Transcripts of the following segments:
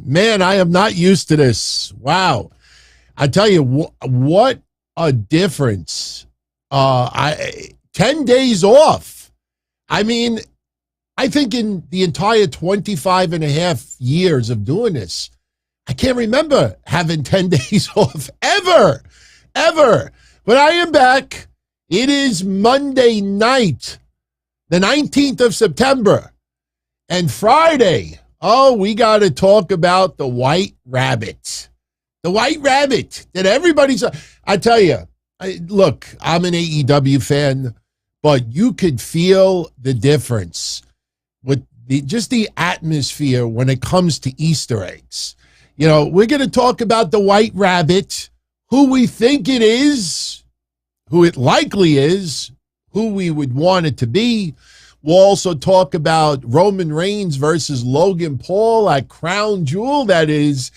Man, I am not used to this. Wow. I tell you, what a difference. 10 days off. I mean, I think in the entire 25 and a half years of doing this, I can't remember having 10 days off ever. But I am back. It is Monday night, the 19th of September. And Friday, we got to talk about the White Rabbit. The White Rabbit that everybody's... I tell you, look, I'm an AEW fan, but you could feel the difference with just the atmosphere when it comes to Easter eggs. You know, we're going to talk about the White Rabbit, who we think it is, who it likely is, who we would want it to be. We'll also talk about Roman Reigns versus Logan Paul at Crown Jewel. That is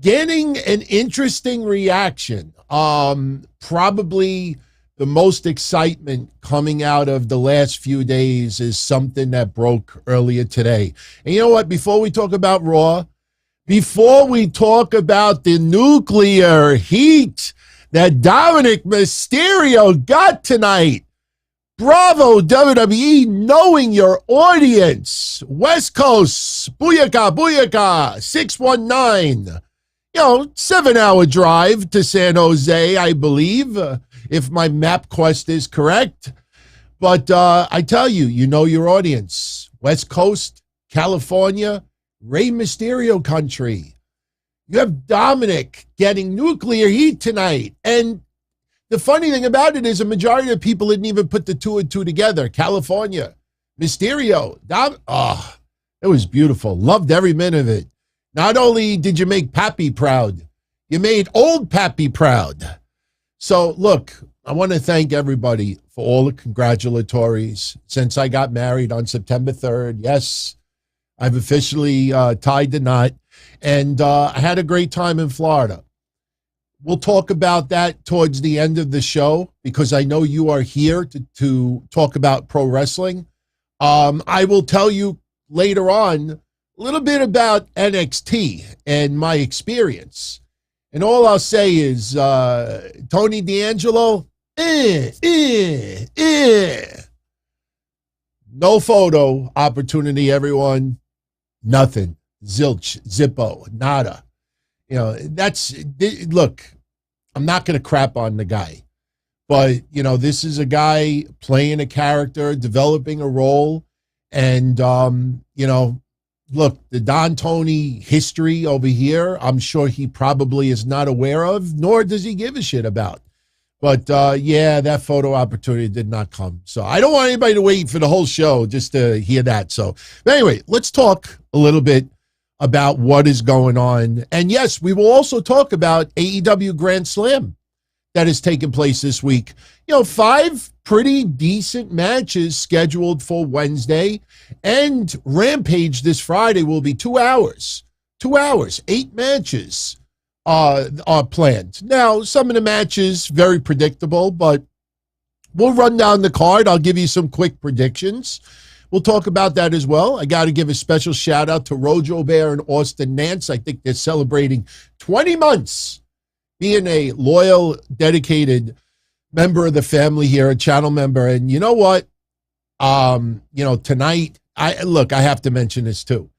getting an interesting reaction. Probably the most excitement coming out of the last few days is something that broke earlier today. And you know what? Before we talk about Raw, before we talk about the nuclear heat that Dominic Mysterio got tonight, bravo, WWE, knowing your audience. West Coast, booyaka, 619. 7-hour drive to San Jose, I believe, if my MapQuest is correct. But I tell you, you know your audience. West Coast, California, Rey Mysterio country. You have Dominic getting nuclear heat tonight. And the funny thing about it is a majority of people didn't even put the two and two together. California, Mysterio, it was beautiful. Loved every minute of it. Not only did you make Pappy proud, you made old Pappy proud. So, look, I want to thank everybody for all the congratulatories since I got married on September 3rd. Yes, I've officially tied the knot, and I had a great time in Florida. We'll talk about that towards the end of the show because I know you are here to talk about pro wrestling. I will tell you later on a little bit about NXT and my experience. And all I'll say is Tony D'Angelo, no photo opportunity, everyone. Nothing. Zilch, Zippo, nada. Look, I'm not going to crap on the guy. But, this is a guy playing a character, developing a role. And, look, the Don Tony history over here, I'm sure he probably is not aware of, nor does he give a shit about. But, that photo opportunity did not come. So I don't want anybody to wait for the whole show just to hear that. So, but anyway, let's talk a little bit about what is going on. And yes, we will also talk about AEW Grand Slam that is taking place this week. 5 pretty decent matches scheduled for Wednesday, and Rampage this Friday will be 2 hours. 2 hours, 8 matches are planned. Now, some of the matches very predictable, but we'll run down the card. I'll give you some quick predictions. We'll talk about that as well. I got to give a special shout out to Rojo Bear and Austin Nance. I think they're celebrating 20 months being a loyal, dedicated member of the family here, a channel member. And you know what? Tonight, I have to mention this too.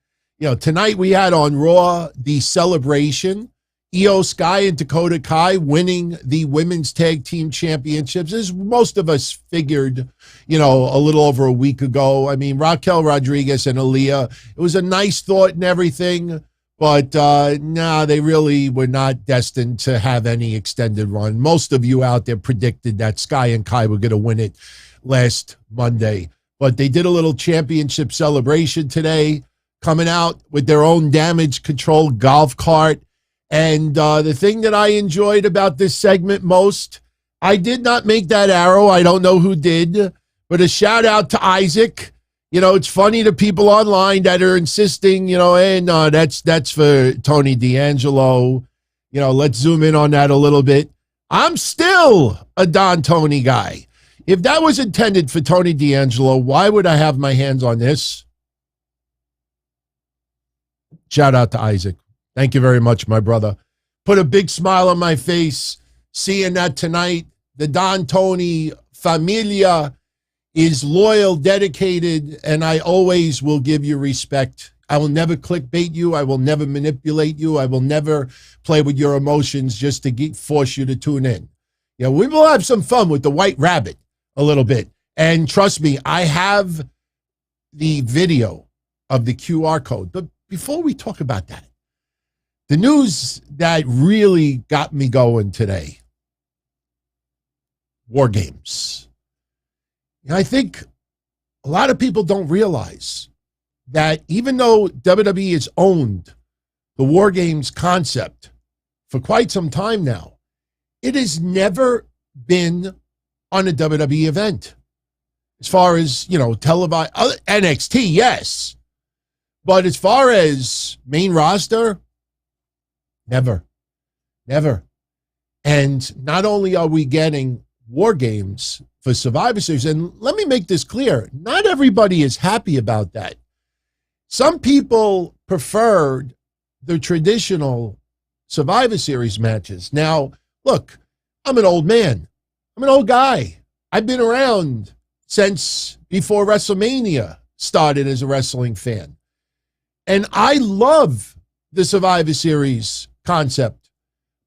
Tonight we had on Raw the celebration. Io Sky and Dakota Kai winning the women's tag team championships, as most of us figured, a little over a week ago. I mean, Raquel Rodriguez and Aaliyah, it was a nice thought and everything, but they really were not destined to have any extended run. Most of you out there predicted that Sky and Kai were going to win it last Monday, but they did a little championship celebration today, coming out with their own damage control golf cart. And the thing that I enjoyed about this segment most, I did not make that arrow. I don't know who did, but a shout out to Isaac. It's funny to people online that are insisting, hey, no, that's for Tony D'Angelo. Let's zoom in on that a little bit. I'm still a Don Tony guy. If that was intended for Tony D'Angelo, why would I have my hands on this? Shout out to Isaac. Thank you very much, my brother. Put a big smile on my face seeing that tonight. The Don Tony Familia is loyal, dedicated, and I always will give you respect. I will never clickbait you. I will never manipulate you. I will never play with your emotions just to force you to tune in. Yeah, we will have some fun with the White Rabbit a little bit. And trust me, I have the video of the QR code. But before we talk about that, the news that really got me going today, War Games. I think a lot of people don't realize that even though WWE has owned the War Games concept for quite some time now, it has never been on a WWE event. As far as, televised, NXT, yes. But as far as main roster, never. And not only are we getting War Games for Survivor Series, and let me make this clear, not everybody is happy about that. Some people preferred the traditional Survivor Series matches. Now, look, I'm an old man. I'm an old guy. I've been around since before WrestleMania started as a wrestling fan. And I love the Survivor Series concept.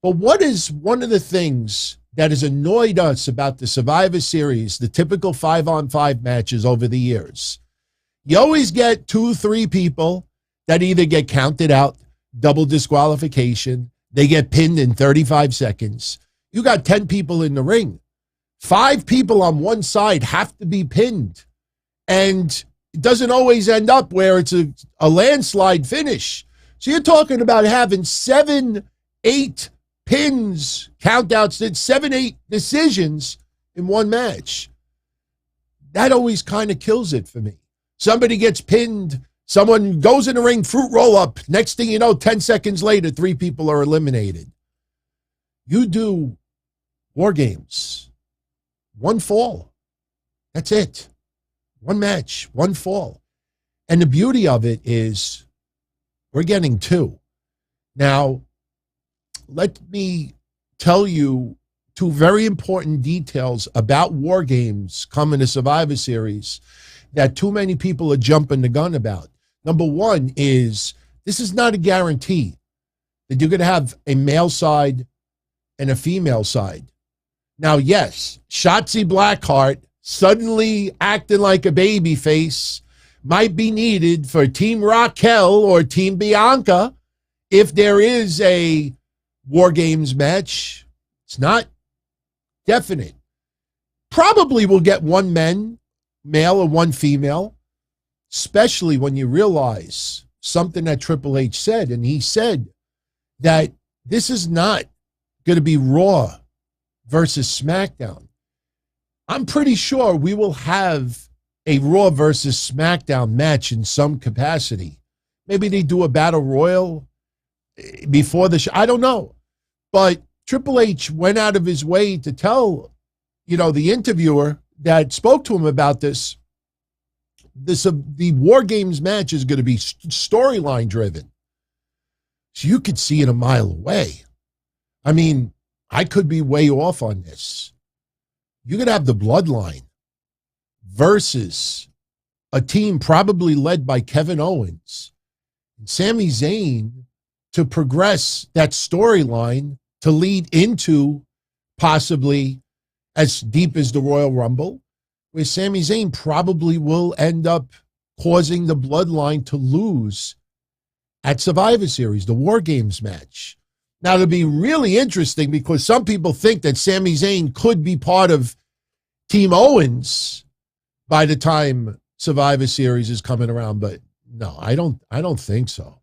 But what is one of the things that has annoyed us about the Survivor Series, the typical 5-on-5 matches over the years? You always get 2-3 people that either get counted out, double disqualification, they get pinned in 35 seconds. You got 10 people in the ring. 5 people on one side have to be pinned. And it doesn't always end up where it's a landslide finish. So you're talking about having 7-8 pins, countouts, 7-8 decisions in one match. That always kind of kills it for me. Somebody gets pinned, someone goes in the ring, fruit roll up. Next thing you know, 10 seconds later, 3 people are eliminated. You do War Games, 1 fall. That's it. 1 match, 1 fall. And the beauty of it is we're getting 2. Now, let me tell you 2 very important details about War Games coming to Survivor Series that too many people are jumping the gun about. Number 1 is this is not a guarantee that you're going to have a male side and a female side. Now, yes, Shotzi Blackheart suddenly acting like a baby face might be needed for Team Raquel or Team Bianca if there is a War Games match. It's not definite. Probably we'll get 1 male and 1 female, especially when you realize something that Triple H said. And he said that this is not going to be Raw versus SmackDown. I'm pretty sure we will have a Raw versus SmackDown match in some capacity. Maybe they do a battle royal before the show. I don't know. But Triple H went out of his way to tell, the interviewer that spoke to him about this, the War Games match is going to be storyline driven. So you could see it a mile away. I mean, I could be way off on this. You're going to have the Bloodline versus a team probably led by Kevin Owens and Sami Zayn to progress that storyline to lead into possibly as deep as the Royal Rumble, where Sami Zayn probably will end up causing the Bloodline to lose at Survivor Series, the War Games match. Now, it'll be really interesting because some people think that Sami Zayn could be part of Team Owens by the time Survivor Series is coming around, but no, I don't think so.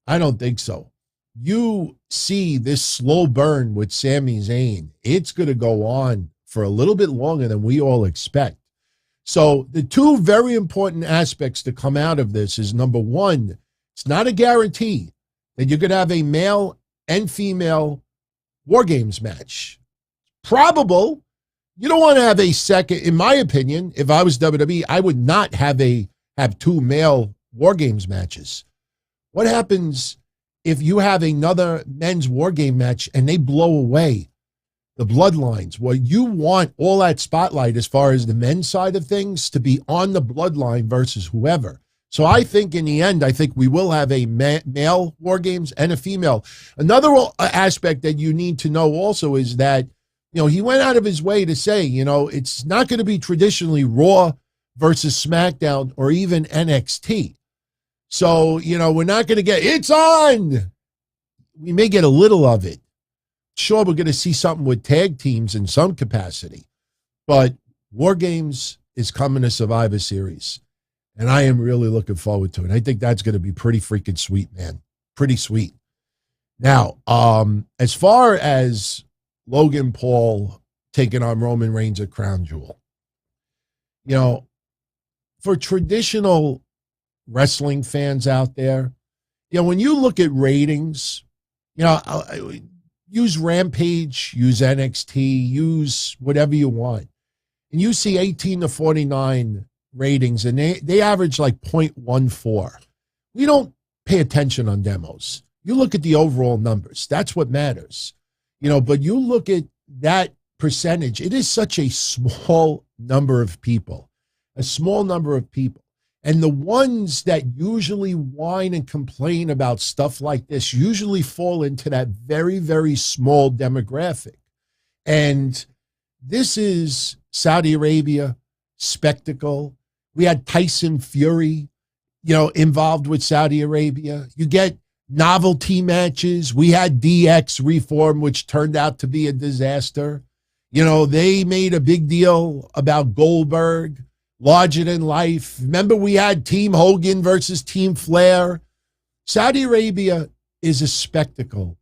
I don't think so. You see this slow burn with Sami Zayn. It's going to go on for a little bit longer than we all expect. So the 2 very important aspects to come out of this is, number 1, it's not a guarantee that you're going to have a male and female War Games match. Probable. You don't want to have a second, in my opinion, if I was WWE, I would not have 2 male War Games matches. What happens if you have another men's war game match and they blow away the bloodlines, well, you want all that spotlight as far as the men's side of things to be on the bloodline versus whoever. So I think in the end, I think we will have a male war games and a female. Another aspect that you need to know also is that, he went out of his way to say, it's not going to be traditionally Raw versus SmackDown or even NXT. So, we're not going to get, it's on. We may get a little of it. Sure, we're going to see something with tag teams in some capacity. But War Games is coming to Survivor Series. And I am really looking forward to it. I think that's going to be pretty freaking sweet, man. Pretty sweet. Now, as far as Logan Paul taking on Roman Reigns at Crown Jewel, for traditional wrestling fans out there, when you look at ratings, use Rampage, use NXT, use whatever you want, and you see 18 to 49 ratings, and they average like 0.14. We don't pay attention on demos. You look at the overall numbers. That's what matters. But you look at that percentage, it is such a small number of people. A small number of people. And the ones that usually whine and complain about stuff like this usually fall into that very, very small demographic. And this is Saudi Arabia, spectacle. We had Tyson Fury, involved with Saudi Arabia. You get novelty matches. We had DX Reform, which turned out to be a disaster. They made a big deal about Goldberg. Larger than life. Remember, we had Team Hogan versus Team Flair. Saudi Arabia is a spectacle.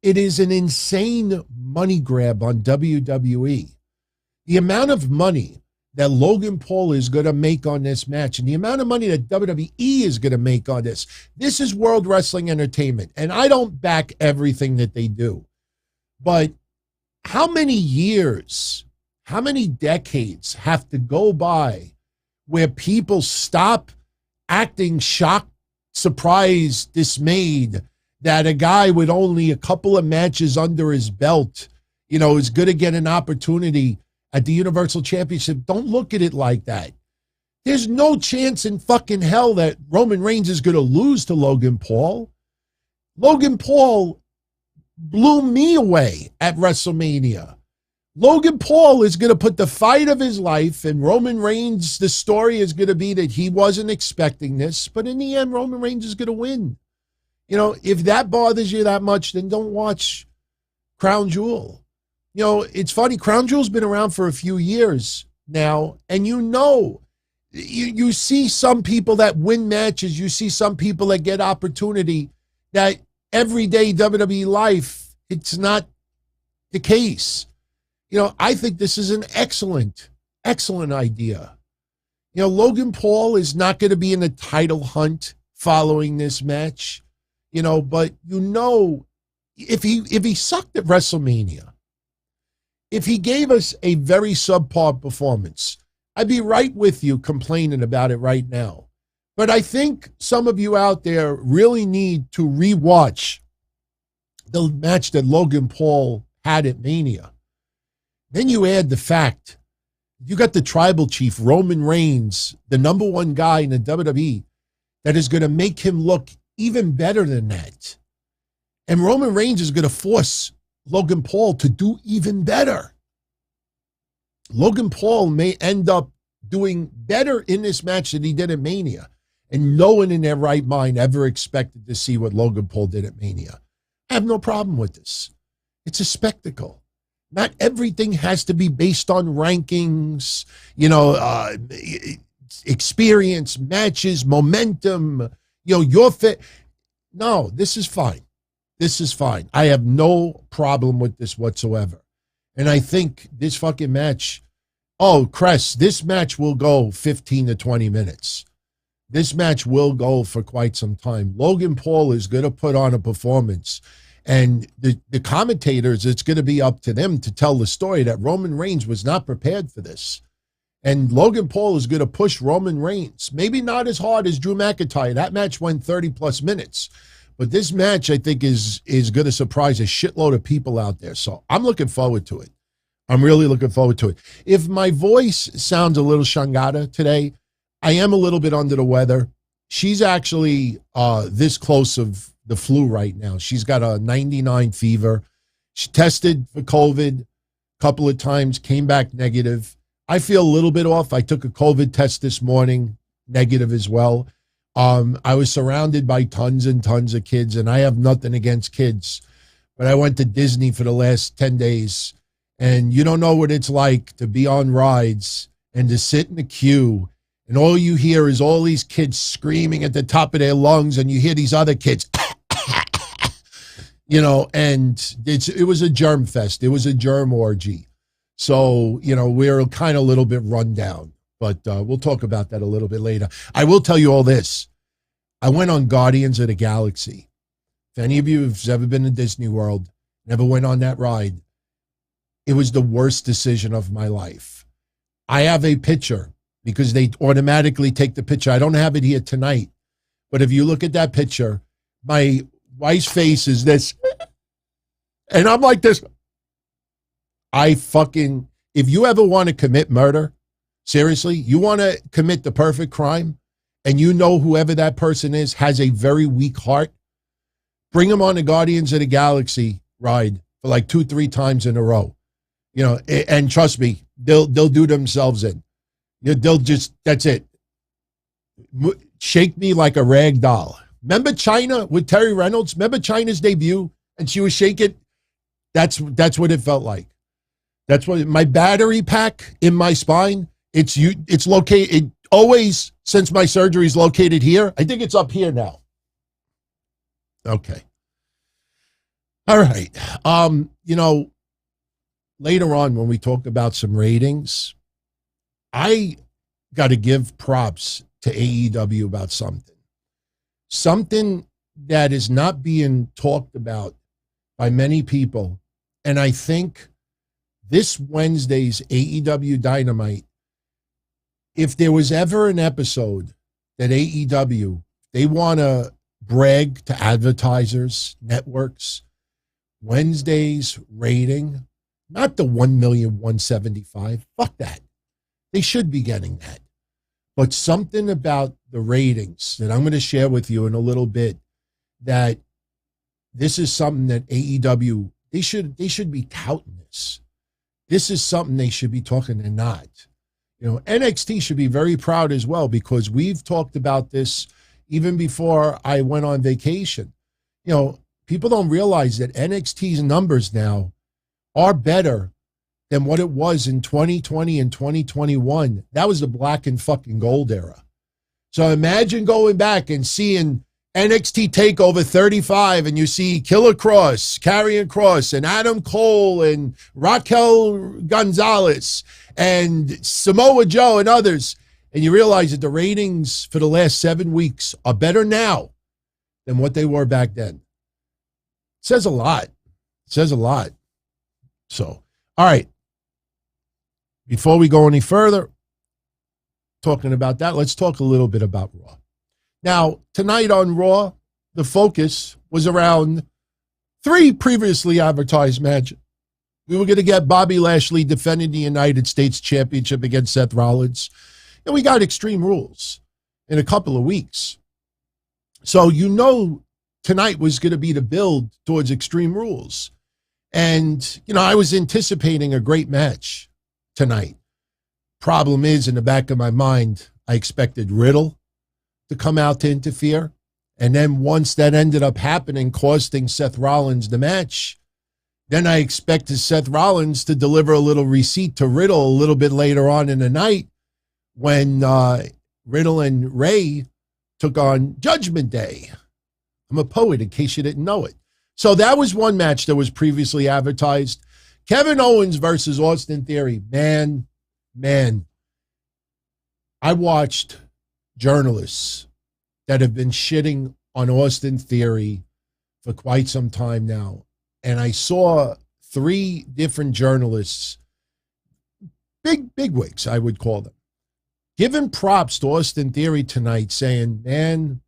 It is an insane money grab on WWE. The amount of money that Logan Paul is going to make on this match and the amount of money that WWE is going to make on this is World Wrestling Entertainment. And I don't back everything that they do. But how many years, how many decades have to go by where people stop acting shocked, surprised, dismayed that a guy with only a couple of matches under his belt, is going to get an opportunity at the Universal Championship? Don't look at it like that. There's no chance in fucking hell that Roman Reigns is going to lose to Logan Paul. Logan Paul blew me away at WrestleMania. Logan Paul is going to put the fight of his life, and Roman Reigns, the story is going to be that he wasn't expecting this, but in the end, Roman Reigns is going to win. If that bothers you that much, then don't watch Crown Jewel. It's funny, Crown Jewel's been around for a few years now, and you see some people that win matches, you see some people that get opportunity that everyday WWE life, it's not the case. I think this is an excellent idea. Logan Paul is not going to be in the title hunt following this match, but if he sucked at WrestleMania, if he gave us a very subpar performance, I'd be right with you complaining about it right now. But I think some of you out there really need to rewatch the match that Logan Paul had at Mania. Then you add the fact you got the tribal chief, Roman Reigns, the number one guy in the WWE, that is going to make him look even better than that. And Roman Reigns is going to force Logan Paul to do even better. Logan Paul may end up doing better in this match than he did at Mania. And no one in their right mind ever expected to see what Logan Paul did at Mania. I have no problem with this. It's a spectacle. Not everything has to be based on rankings, experience, matches, momentum, your fit. No, this is fine. This is fine. I have no problem with this whatsoever. And I think this fucking match, this match will go 15 to 20 minutes. This match will go for quite some time. Logan Paul is going to put on a performance. And the commentators, it's going to be up to them to tell the story that Roman Reigns was not prepared for this. And Logan Paul is going to push Roman Reigns. Maybe not as hard as Drew McIntyre. That match went 30-plus minutes. But this match, I think, is going to surprise a shitload of people out there. So I'm looking forward to it. I'm really looking forward to it. If my voice sounds a little shangada today, I am a little bit under the weather. She's actually this close of the flu right now. She's got a 99 fever. She tested for COVID a couple of times, came back negative. I feel a little bit off. I took a COVID test this morning, negative as well. I was surrounded by tons and tons of kids, and I have nothing against kids, but I went to Disney for the last 10 days, and you don't know what it's like to be on rides and to sit in the queue, and all you hear is all these kids screaming at the top of their lungs, and you hear these other kids, and it was a germ fest. It was a germ orgy. So, we're kind of a little bit run down. But we'll talk about that a little bit later. I will tell you all this. I went on Guardians of the Galaxy. If any of you have ever been to Disney World, never went on that ride, it was the worst decision of my life. I have a picture because they automatically take the picture. I don't have it here tonight. But if you look at that picture, my wife's face is this. And I'm like this. If you ever want to commit murder, seriously, you want to commit the perfect crime, and you know whoever that person is has a very weak heart, bring them on the Guardians of the Galaxy ride for like 2-3 times in a row. And trust me, they'll do themselves in. That's it. Shake me like a rag doll. Remember China with Terry Reynolds? Remember China's debut? And she was shaking? That's what it felt like. That's what my battery pack in my spine. It's located always since my surgery is located here. I think it's up here now. Okay. All right. Later on when we talk about some ratings, I got to give props to AEW about something. Something that is not being talked about by many people. And I think this Wednesday's AEW Dynamite, if there was ever an episode that AEW, they want to brag to advertisers, networks, Wednesday's rating, not the 1,175,000, fuck that. They should be getting that. But something about the ratings that I'm going to share with you in a little bit, that this is something that AEW, they should be touting this. This is something they should be talking and not. NXT should be very proud as well, because we've talked about this even before I went on vacation. People don't realize that NXT's numbers now are better than what it was in 2020 and 2021. That was the black and fucking gold era. So imagine going back and seeing NXT TakeOver 35, and you see Killer Cross, Karrion Kross, and Adam Cole, and Raquel Gonzalez, and Samoa Joe, and others, and you realize that the ratings for the last 7 weeks are better now than what they were back then. It says a lot. It says a lot. So, all right. Before we go any further, talking about that, let's talk a little bit about Raw. Now, tonight on Raw, the focus was around 3 previously advertised matches. We were going to get Bobby Lashley defending the United States Championship against Seth Rollins. And we got Extreme Rules in a couple of weeks. So tonight was going to be the build towards Extreme Rules. And, I was anticipating a great match tonight. Problem is, in the back of my mind, I expected Riddle to come out to interfere. And then once that ended up happening, costing Seth Rollins the match, then I expected Seth Rollins to deliver a little receipt to Riddle a little bit later on in the night when Riddle and Ray took on Judgment Day. I'm a poet, in case you didn't know it. So that was one match that was previously advertised. Kevin Owens versus Austin Theory. Man, I watched journalists that have been shitting on Austin Theory for quite some time now. And I saw 3 different journalists, big wigs, I would call them, giving props to Austin Theory tonight, saying, man,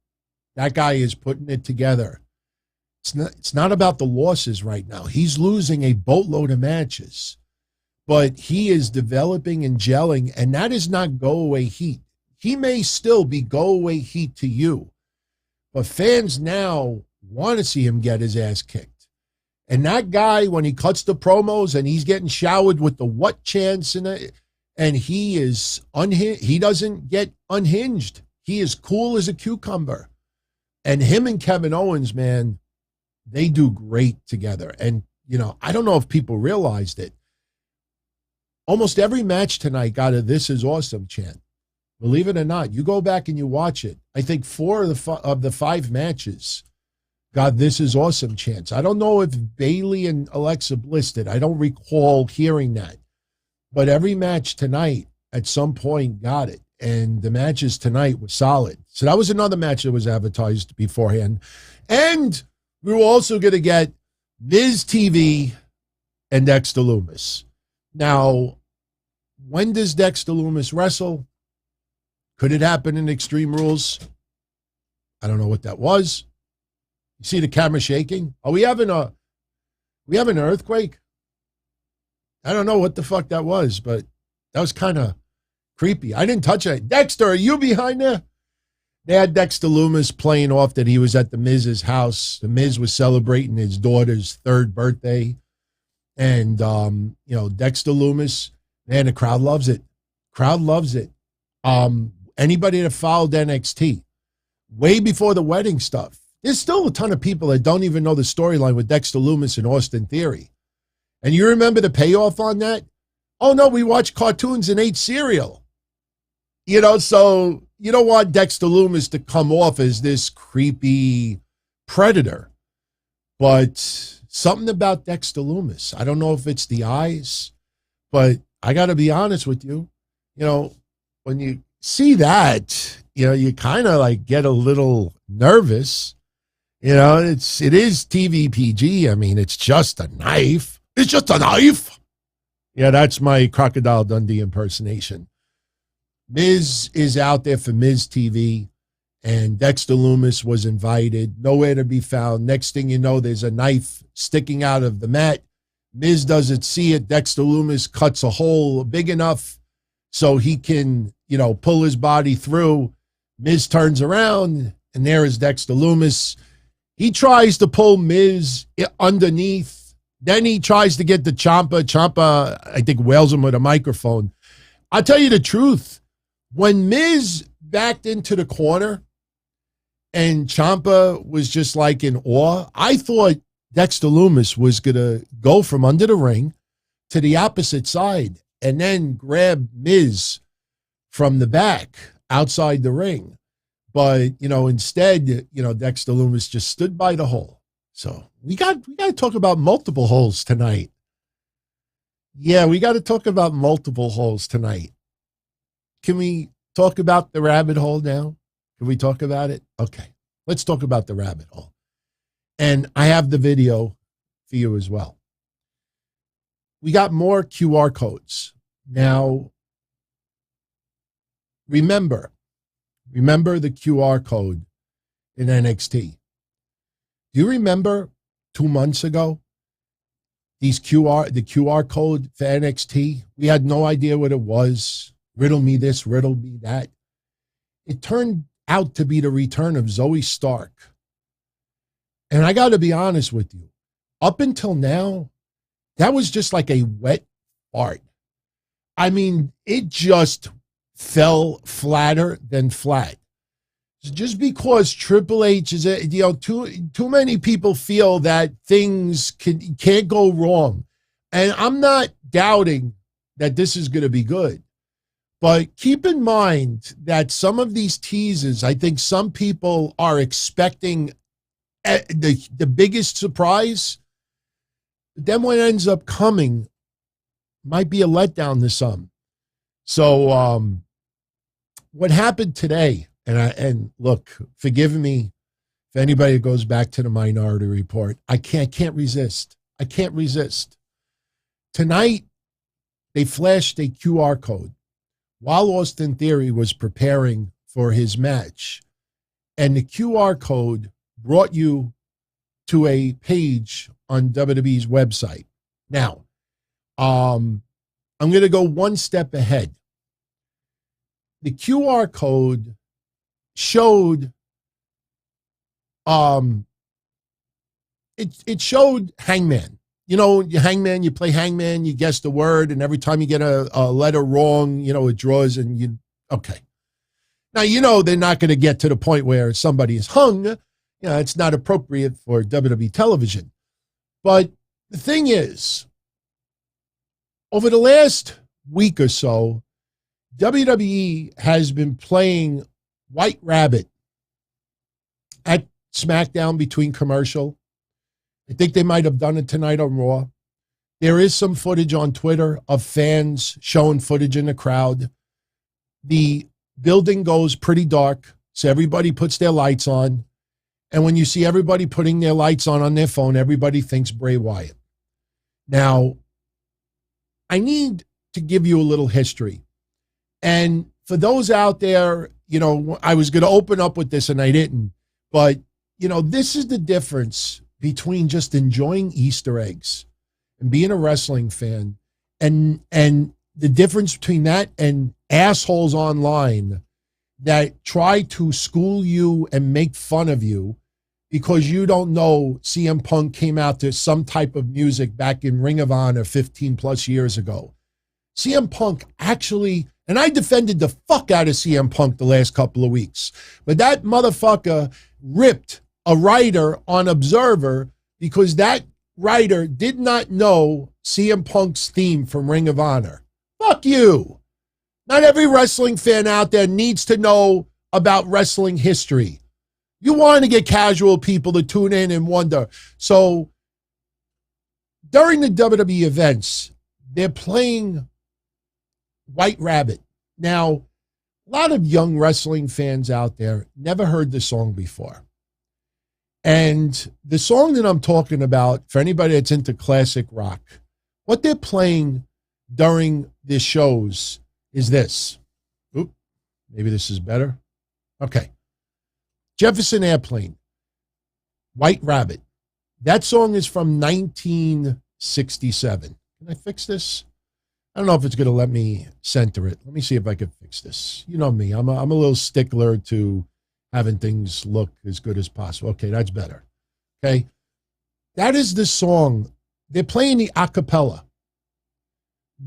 that guy is putting it together. It's not about the losses right now. He's losing a boatload of matches, but he is developing and gelling, and that is not go-away heat. He may still be go-away heat to you, but fans now want to see him get his ass kicked. And that guy, when he cuts the promos and he's getting showered with the what chants and he is unhinged, he doesn't get unhinged. He is cool as a cucumber. And him and Kevin Owens, man, they do great together. And, I don't know if people realized it. Almost every match tonight got a "This is awesome" chant. Believe it or not, you go back and you watch it. I think 4 of the 5 matches got "This is awesome" chants. I don't know if Bayley and Alexa Bliss did. I don't recall hearing that. But every match tonight at some point got it. And the matches tonight were solid. So that was another match that was advertised beforehand. And we were also going to get Miz TV and Dexter Lumis. Now, when does Dexter Lumis wrestle? Could it happen in Extreme Rules? I don't know what that was. You see the camera shaking? Are we having an earthquake? I don't know what the fuck that was, but that was kind of creepy. I didn't touch it. Dexter, are you behind there? They had Dexter Lumis playing off that he was at the Miz's house. The Miz was celebrating his daughter's 3rd birthday. And, Dexter Lumis, man, the crowd loves it. Crowd loves it. Anybody that followed NXT, way before the wedding stuff, there's still a ton of people that don't even know the storyline with Dexter Lumis and Austin Theory. And you remember the payoff on that? Oh, no, we watched cartoons and ate cereal. So you don't want Dexter Lumis to come off as this creepy predator. But something about Dexter Lumis, I don't know if it's the eyes, but I got to be honest with you. When you see that, you kind of like get a little nervous. It is TV PG. I mean, it's just a knife. It's just a knife. Yeah, that's my Crocodile Dundee impersonation. Miz is out there for Miz TV, and Dexter Lumis was invited. Nowhere to be found. Next thing you know, there's a knife sticking out of the mat. Miz doesn't see it. Dexter Lumis cuts a hole big enough so he can, pull his body through. Miz turns around, and there is Dexter Lumis. He tries to pull Miz underneath. Then he tries to get the Ciampa. Ciampa, I think, wails him with a microphone. I'll tell you the truth. When Miz backed into the corner and Ciampa was just like in awe, I thought Dexter Lumis was going to go from under the ring to the opposite side and then grab Miz from the back outside the ring. But, instead, Dexter Lumis just stood by the hole. So we got to talk about multiple holes tonight. Yeah, we got to talk about multiple holes tonight. Can we talk about the rabbit hole now? Can we talk about it? Okay, let's talk about the rabbit hole. And I have the video for you as well. We got more QR codes. Now, remember the QR code in NXT. Do you remember 2 months ago, the QR code for NXT? We had no idea what it was. Riddle me this, riddle me that. It turned out to be the return of Zoe Stark. And I got to be honest with you. Up until now, that was just like a wet fart. I mean, it just fell flatter than flat. Just because Triple H is, too many people feel that things can't go wrong. And I'm not doubting that this is going to be good. But keep in mind that some of these teases, I think some people are expecting the biggest surprise. But then what ends up coming might be a letdown to some. So what happened today, and look, forgive me if anybody goes back to the Minority Report. I can't resist. I can't resist. Tonight, they flashed a QR code while Austin Theory was preparing for his match. And the QR code brought you to a page on WWE's website. Now, I'm going to go one step ahead. The QR code showed, it showed Hangman. You know, Hangman, you play Hangman, you guess the word, and every time you get a letter wrong, you know, it draws and you, okay. Now, you know, they're not going to get to the point where somebody is hung. You know, it's not appropriate for WWE television. But the thing is, over the last week or so, WWE has been playing White Rabbit at SmackDown between commercial. I think they might have done it tonight on Raw. There is some footage on Twitter of fans showing footage in the crowd. The building goes pretty dark, so everybody puts their lights on. And when you see everybody putting their lights on their phone, everybody thinks Bray Wyatt. Now, I need to give you a little history. And for those out there, you know, I was going to open up with this and I didn't. But, you know, this is the difference between just enjoying Easter eggs and being a wrestling fan, and the difference between that and assholes online that try to school you and make fun of you because you don't know CM Punk came out to some type of music back in Ring of Honor 15 plus years ago. CM Punk actually, and I defended the fuck out of CM Punk the last couple of weeks, but that motherfucker ripped a writer on Observer because that writer did not know CM Punk's theme from Ring of Honor. Fuck you. Not every wrestling fan out there needs to know about wrestling history. You want to get casual people to tune in and wonder. So during the WWE events, they're playing White Rabbit. Now, a lot of young wrestling fans out there never heard the song before. And the song that I'm talking about, for anybody that's into classic rock, what they're playing during the shows is this. Oop, maybe this is better. Okay. Jefferson Airplane, White Rabbit. That song is from 1967. Can I fix this? I don't know if it's going to let me center it. Let me see if I can fix this. You know me. I'm a little stickler to having things look as good as possible. Okay, that's better. Okay. That is the song. They're playing the a cappella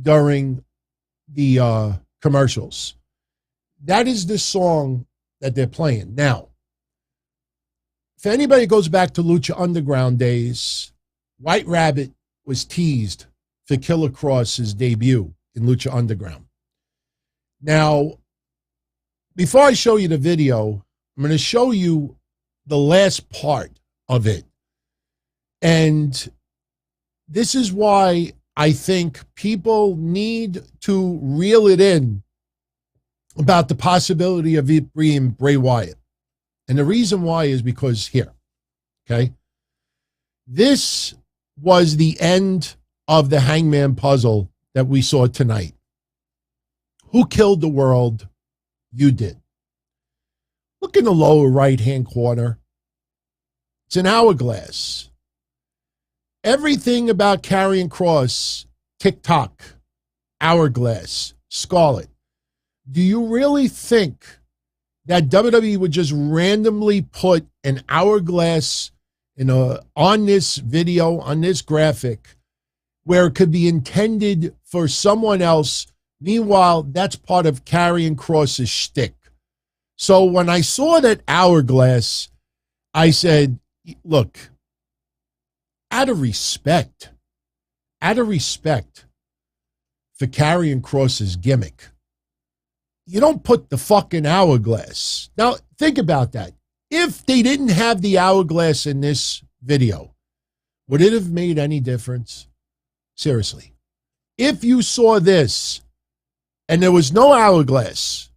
during the commercials. That is the song that they're playing. Now, if anybody goes back to Lucha Underground days, White Rabbit was teased for Killer Kross's debut in Lucha Underground. Now, before I show you the video, I'm going to show you the last part of it. And this is why I think people need to reel it in about the possibility of it being Bray Wyatt. And the reason why is because here, okay, this was the end of the Hangman puzzle that we saw tonight. Who killed the world? You did. Look in the lower right-hand corner. It's an hourglass. Everything about Karrion Kross, TikTok, hourglass, Scarlet. Do you really think that WWE would just randomly put an hourglass on this video, on this graphic, where it could be intended for someone else? Meanwhile, that's part of Karrion Kross's shtick. So when I saw that hourglass, I said, look, out of respect for Karrion Kross's gimmick, you don't put the fucking hourglass. Now, think about that. If they didn't have the hourglass in this video, would it have made any difference? Seriously. If you saw this and there was no hourglass,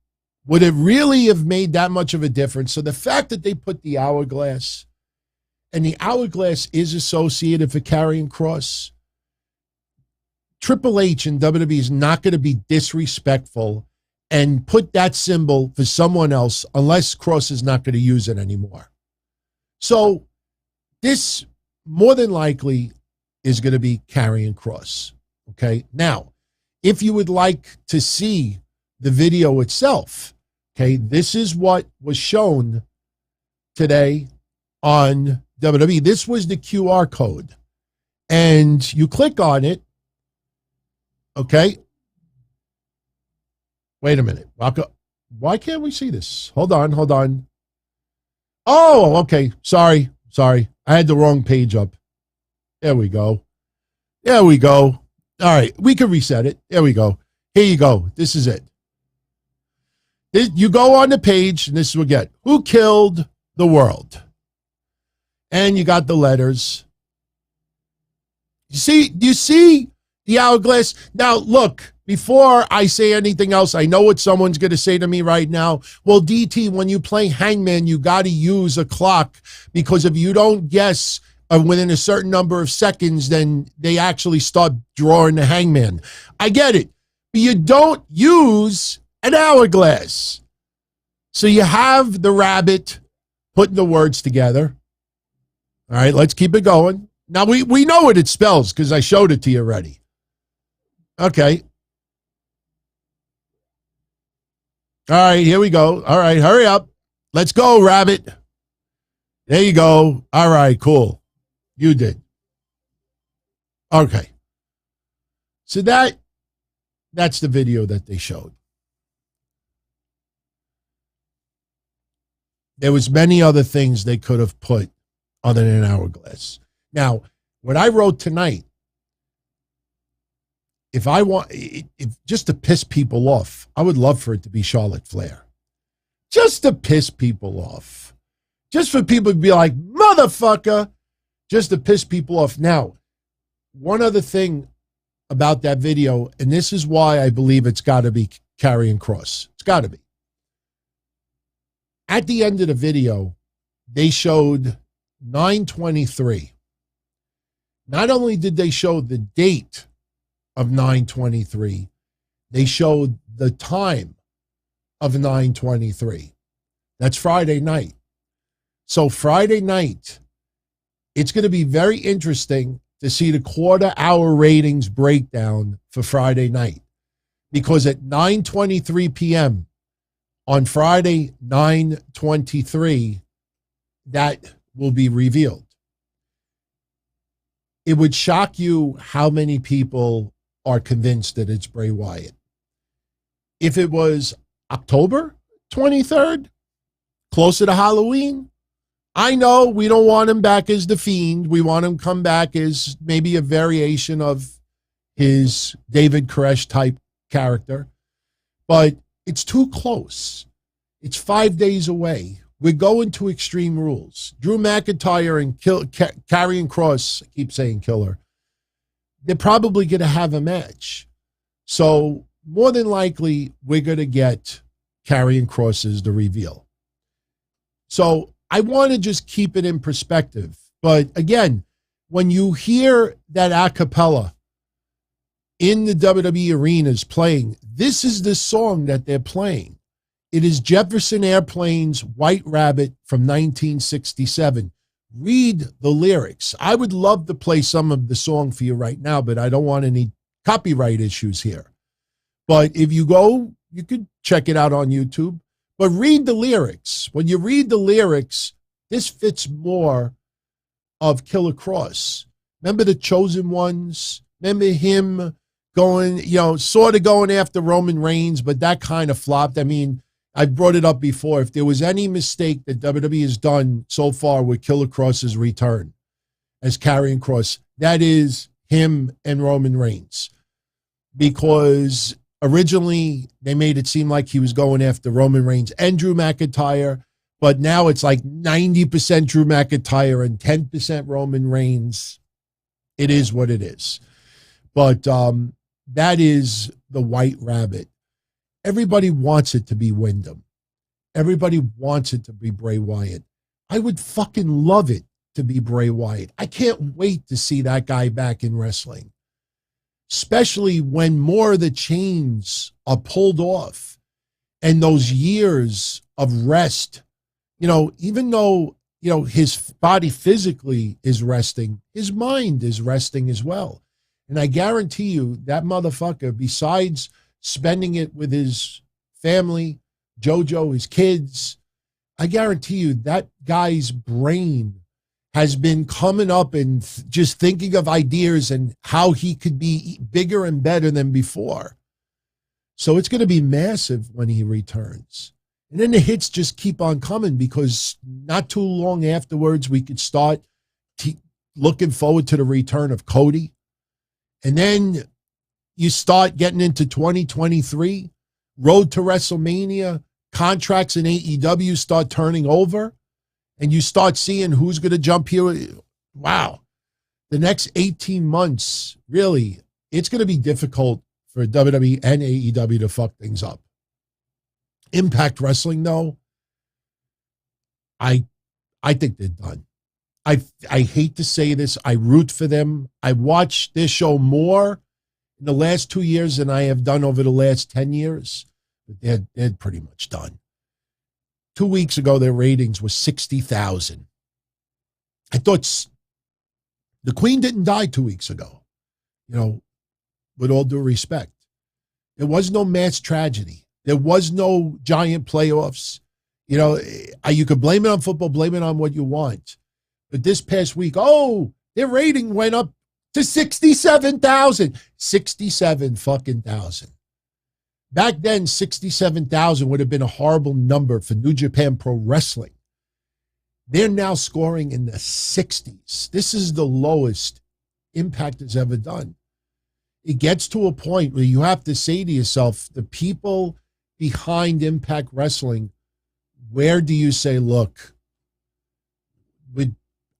would it really have made that much of a difference? So the fact that they put the hourglass, and the hourglass is associated for Karrion Kross, Triple H and WWE is not going to be disrespectful and put that symbol for someone else unless Kross is not going to use it anymore. So this more than likely is going to be Karrion Kross. Okay. Now, if you would like to see the video itself, okay, this is what was shown today on WWE. This was the QR code. And you click on it. Okay. Wait a minute. Why can't we see this? Hold on. Oh, okay. Sorry. I had the wrong page up. There we go. All right. We can reset it. There we go. Here you go. This is it. You go on the page, and this is what you get. Who killed the world? And you got the letters. You see the hourglass? Now, look, before I say anything else, I know what someone's going to say to me right now. Well, DT, when you play Hangman, you got to use a clock because if you don't guess within a certain number of seconds, then they actually start drawing the Hangman. I get it. But you don't use an hourglass. So you have the rabbit putting the words together. All right, let's keep it going. Now, we know what it spells because I showed it to you already. Okay. All right, here we go. All right, hurry up. Let's go, rabbit. There you go. All right, cool. You did. Okay. So that's the video that they showed. There was many other things they could have put other than an hourglass. Now, what I wrote tonight, if just to piss people off, I would love for it to be Charlotte Flair. Just to piss people off. Just for people to be like, motherfucker, just to piss people off. Now, one other thing about that video, and this is why I believe it's got to be Karrion Kross. It's got to be. At the end of the video, they showed 9/23. Not only did they show the date of 9/23, they showed the time of 9/23. That's Friday night. So Friday night, it's going to be very interesting to see the quarter-hour ratings breakdown for Friday night. Because at 9:23 p.m. on Friday, 9/23, that will be revealed. It would shock you how many people are convinced that it's Bray Wyatt. If it was October 23rd, closer to Halloween, I know we don't want him back as the Fiend. We want him to come back as maybe a variation of his David Koresh type character. But it's too close. It's 5 days away. We're going to Extreme Rules. Drew McIntyre and Karrion Kross, I keep saying killer, they're probably going to have a match. So more than likely, we're going to get Karrion Kross as the reveal. So I want to just keep it in perspective. But again, when you hear that a cappella in the WWE arenas playing, this is the song that they're playing. It is Jefferson Airplane's White Rabbit from 1967. Read the lyrics. I would love to play some of the song for you right now, but I don't want any copyright issues here. But if you go, you could check it out on YouTube. But read the lyrics. When you read the lyrics, this fits more of Killer Kross. Remember the Chosen Ones? Remember him going, sort of going after Roman Reigns, but that kind of flopped. I mean, I brought it up before. If there was any mistake that WWE has done so far with Killer Kross's return as Karrion Kross, that is him and Roman Reigns. Because originally they made it seem like he was going after Roman Reigns and Drew McIntyre, but now it's like 90% Drew McIntyre and 10% Roman Reigns. It is what it is. But that is the White Rabbit. Everybody wants it to be Wyndham. Everybody wants it to be Bray Wyatt. I would fucking love it to be Bray Wyatt. I can't wait to see that guy back in wrestling, especially when more of the chains are pulled off and those years of rest. Even though his body physically is resting, his mind is resting as well. And I guarantee you that motherfucker, besides spending it with his family, JoJo, his kids, I guarantee you that guy's brain has been coming up and just thinking of ideas and how he could be bigger and better than before. So it's going to be massive when he returns. And then the hits just keep on coming, because not too long afterwards, we could start looking forward to the return of Cody. And then you start getting into 2023, road to WrestleMania, contracts in AEW start turning over, and you start seeing who's going to jump here. Wow. The next 18 months, really, it's going to be difficult for WWE and AEW to fuck things up. Impact Wrestling, though, I think they're done. I hate to say this. I root for them. I watched this show more in the last 2 years than I have done over the last 10 years. But they're pretty much done. 2 weeks ago, their ratings was 60,000. I thought the Queen didn't die 2 weeks ago, with all due respect. There was no mass tragedy. There was no giant playoffs. You could blame it on football, blame it on what you want. But this past week, their rating went up to 67,000. 67 fucking thousand. Back then, 67,000 would have been a horrible number for New Japan Pro Wrestling. They're now scoring in the 60s. This is the lowest Impact has ever done. It gets to a point where you have to say to yourself, the people behind Impact Wrestling, where do you say, look,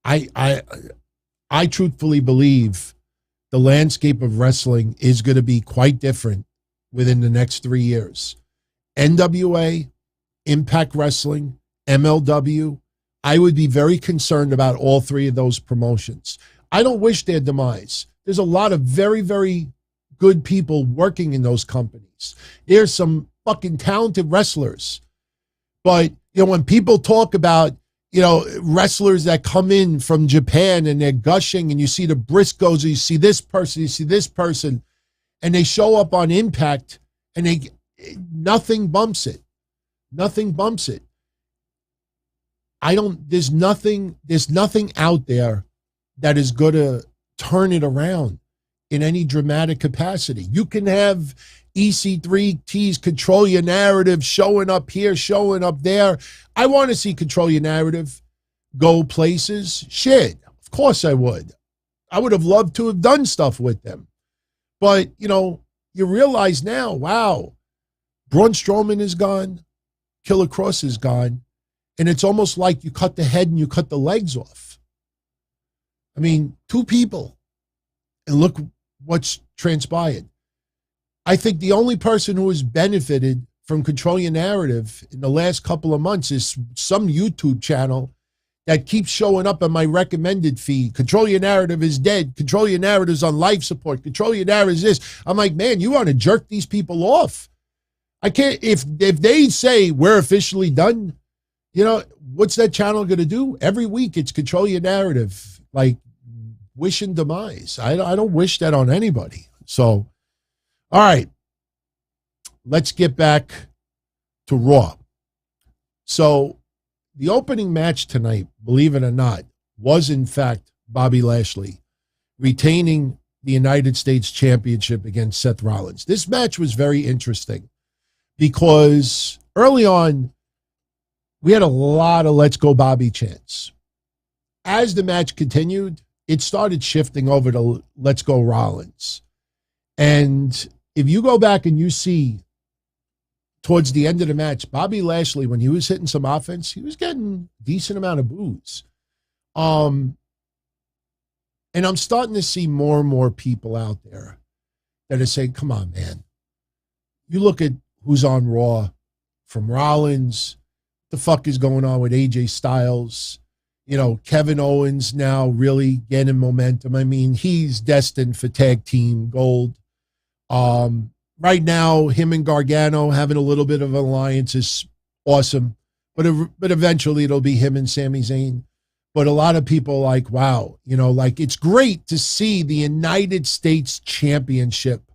I truthfully believe the landscape of wrestling is going to be quite different within the next 3 years. NWA, Impact Wrestling, MLW, I would be very concerned about all three of those promotions. I don't wish their demise. There's a lot of very, very good people working in those companies. There's some fucking talented wrestlers. But, when people talk about, wrestlers that come in from Japan and they're gushing, and you see the Briscoes, you see this person, and they show up on Impact and nothing bumps it. Nothing bumps it. There's nothing out there that is going to turn it around in any dramatic capacity. You can have EC3 tease Control Your Narrative showing up here, showing up there. I want to see Control Your Narrative go places. Shit, of course I would. I would have loved to have done stuff with them. But, you realize now, wow, Braun Strowman is gone, Killer Cross is gone, and it's almost like you cut the head and you cut the legs off. I mean, two people, and look what's transpired. I think the only person who has benefited from Control Your Narrative in the last couple of months is some YouTube channel that keeps showing up on my recommended feed. Control Your Narrative is dead. Control Your Narrative is on life support. Control Your Narrative is this. I'm like, man, you want to jerk these people off. I can't, if they say we're officially done, what's that channel going to do? Every week it's Control Your Narrative, like wishing demise. I don't wish that on anybody. So, all right, let's get back to Raw. So the opening match tonight, believe it or not, was in fact Bobby Lashley retaining the United States Championship against Seth Rollins. This match was very interesting because early on, we had a lot of Let's Go Bobby chants. As the match continued, it started shifting over to Let's Go Rollins. And if you go back and you see towards the end of the match, Bobby Lashley, when he was hitting some offense, he was getting a decent amount of boos. And I'm starting to see more and more people out there that are saying, come on, man. You look at who's on Raw, from Rollins, the fuck is going on with AJ Styles, Kevin Owens now really getting momentum. I mean, he's destined for tag team gold. Right now, him and Gargano having a little bit of an alliance is awesome, but eventually it'll be him and Sami Zayn. But a lot of people like, wow, like it's great to see the United States Championship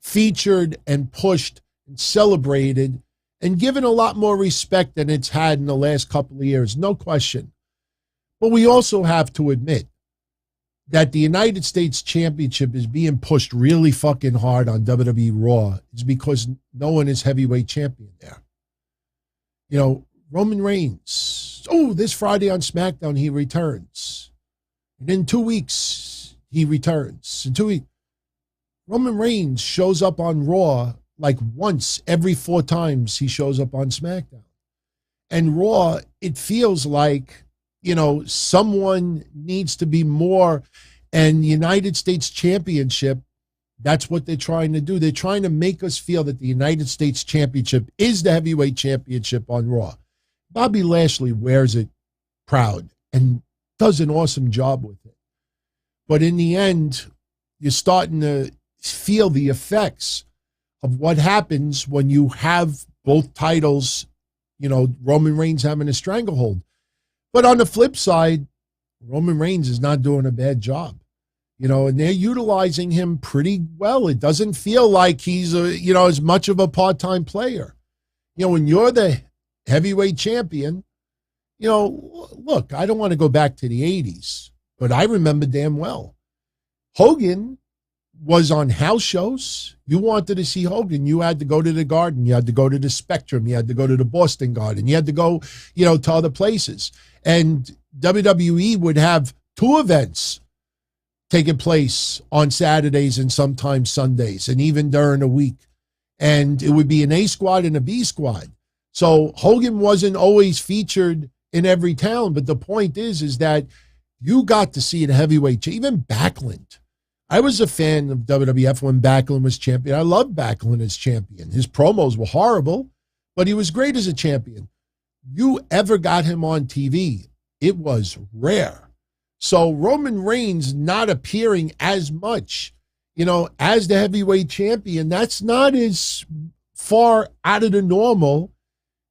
featured and pushed and celebrated and given a lot more respect than it's had in the last couple of years, no question. But we also have to admit that the United States Championship is being pushed really fucking hard on WWE Raw is because no one is heavyweight champion there. Roman Reigns, this Friday on SmackDown, he returns. And in 2 weeks, he returns. In 2 weeks, Roman Reigns shows up on Raw like once every 4 times he shows up on SmackDown. And Raw, it feels like, someone needs to be more. And the United States Championship, that's what they're trying to do. They're trying to make us feel that the United States Championship is the heavyweight championship on Raw. Bobby Lashley wears it proud and does an awesome job with it. But in the end, you're starting to feel the effects of what happens when you have both titles, Roman Reigns having a stranglehold. But on the flip side, Roman Reigns is not doing a bad job, and they're utilizing him pretty well. It doesn't feel like he's as much of a part-time player. When you're the heavyweight champion, look, I don't want to go back to the 80s, but I remember damn well. Hogan was on house shows. You wanted to see Hogan, you had to go to the Garden, you had to go to the Spectrum, you had to go to the Boston Garden, you had to go, to other places. And WWE would have 2 events taking place on Saturdays and sometimes Sundays, and even during the week. And it would be an A squad and a B squad. So Hogan wasn't always featured in every town, but the point is that you got to see the heavyweight, even Backlund. I was a fan of WWF when Backlund was champion. I loved Backlund as champion. His promos were horrible, but he was great as a champion. You ever got him on TV, it was rare. So Roman Reigns not appearing as much, as the heavyweight champion, that's not as far out of the normal,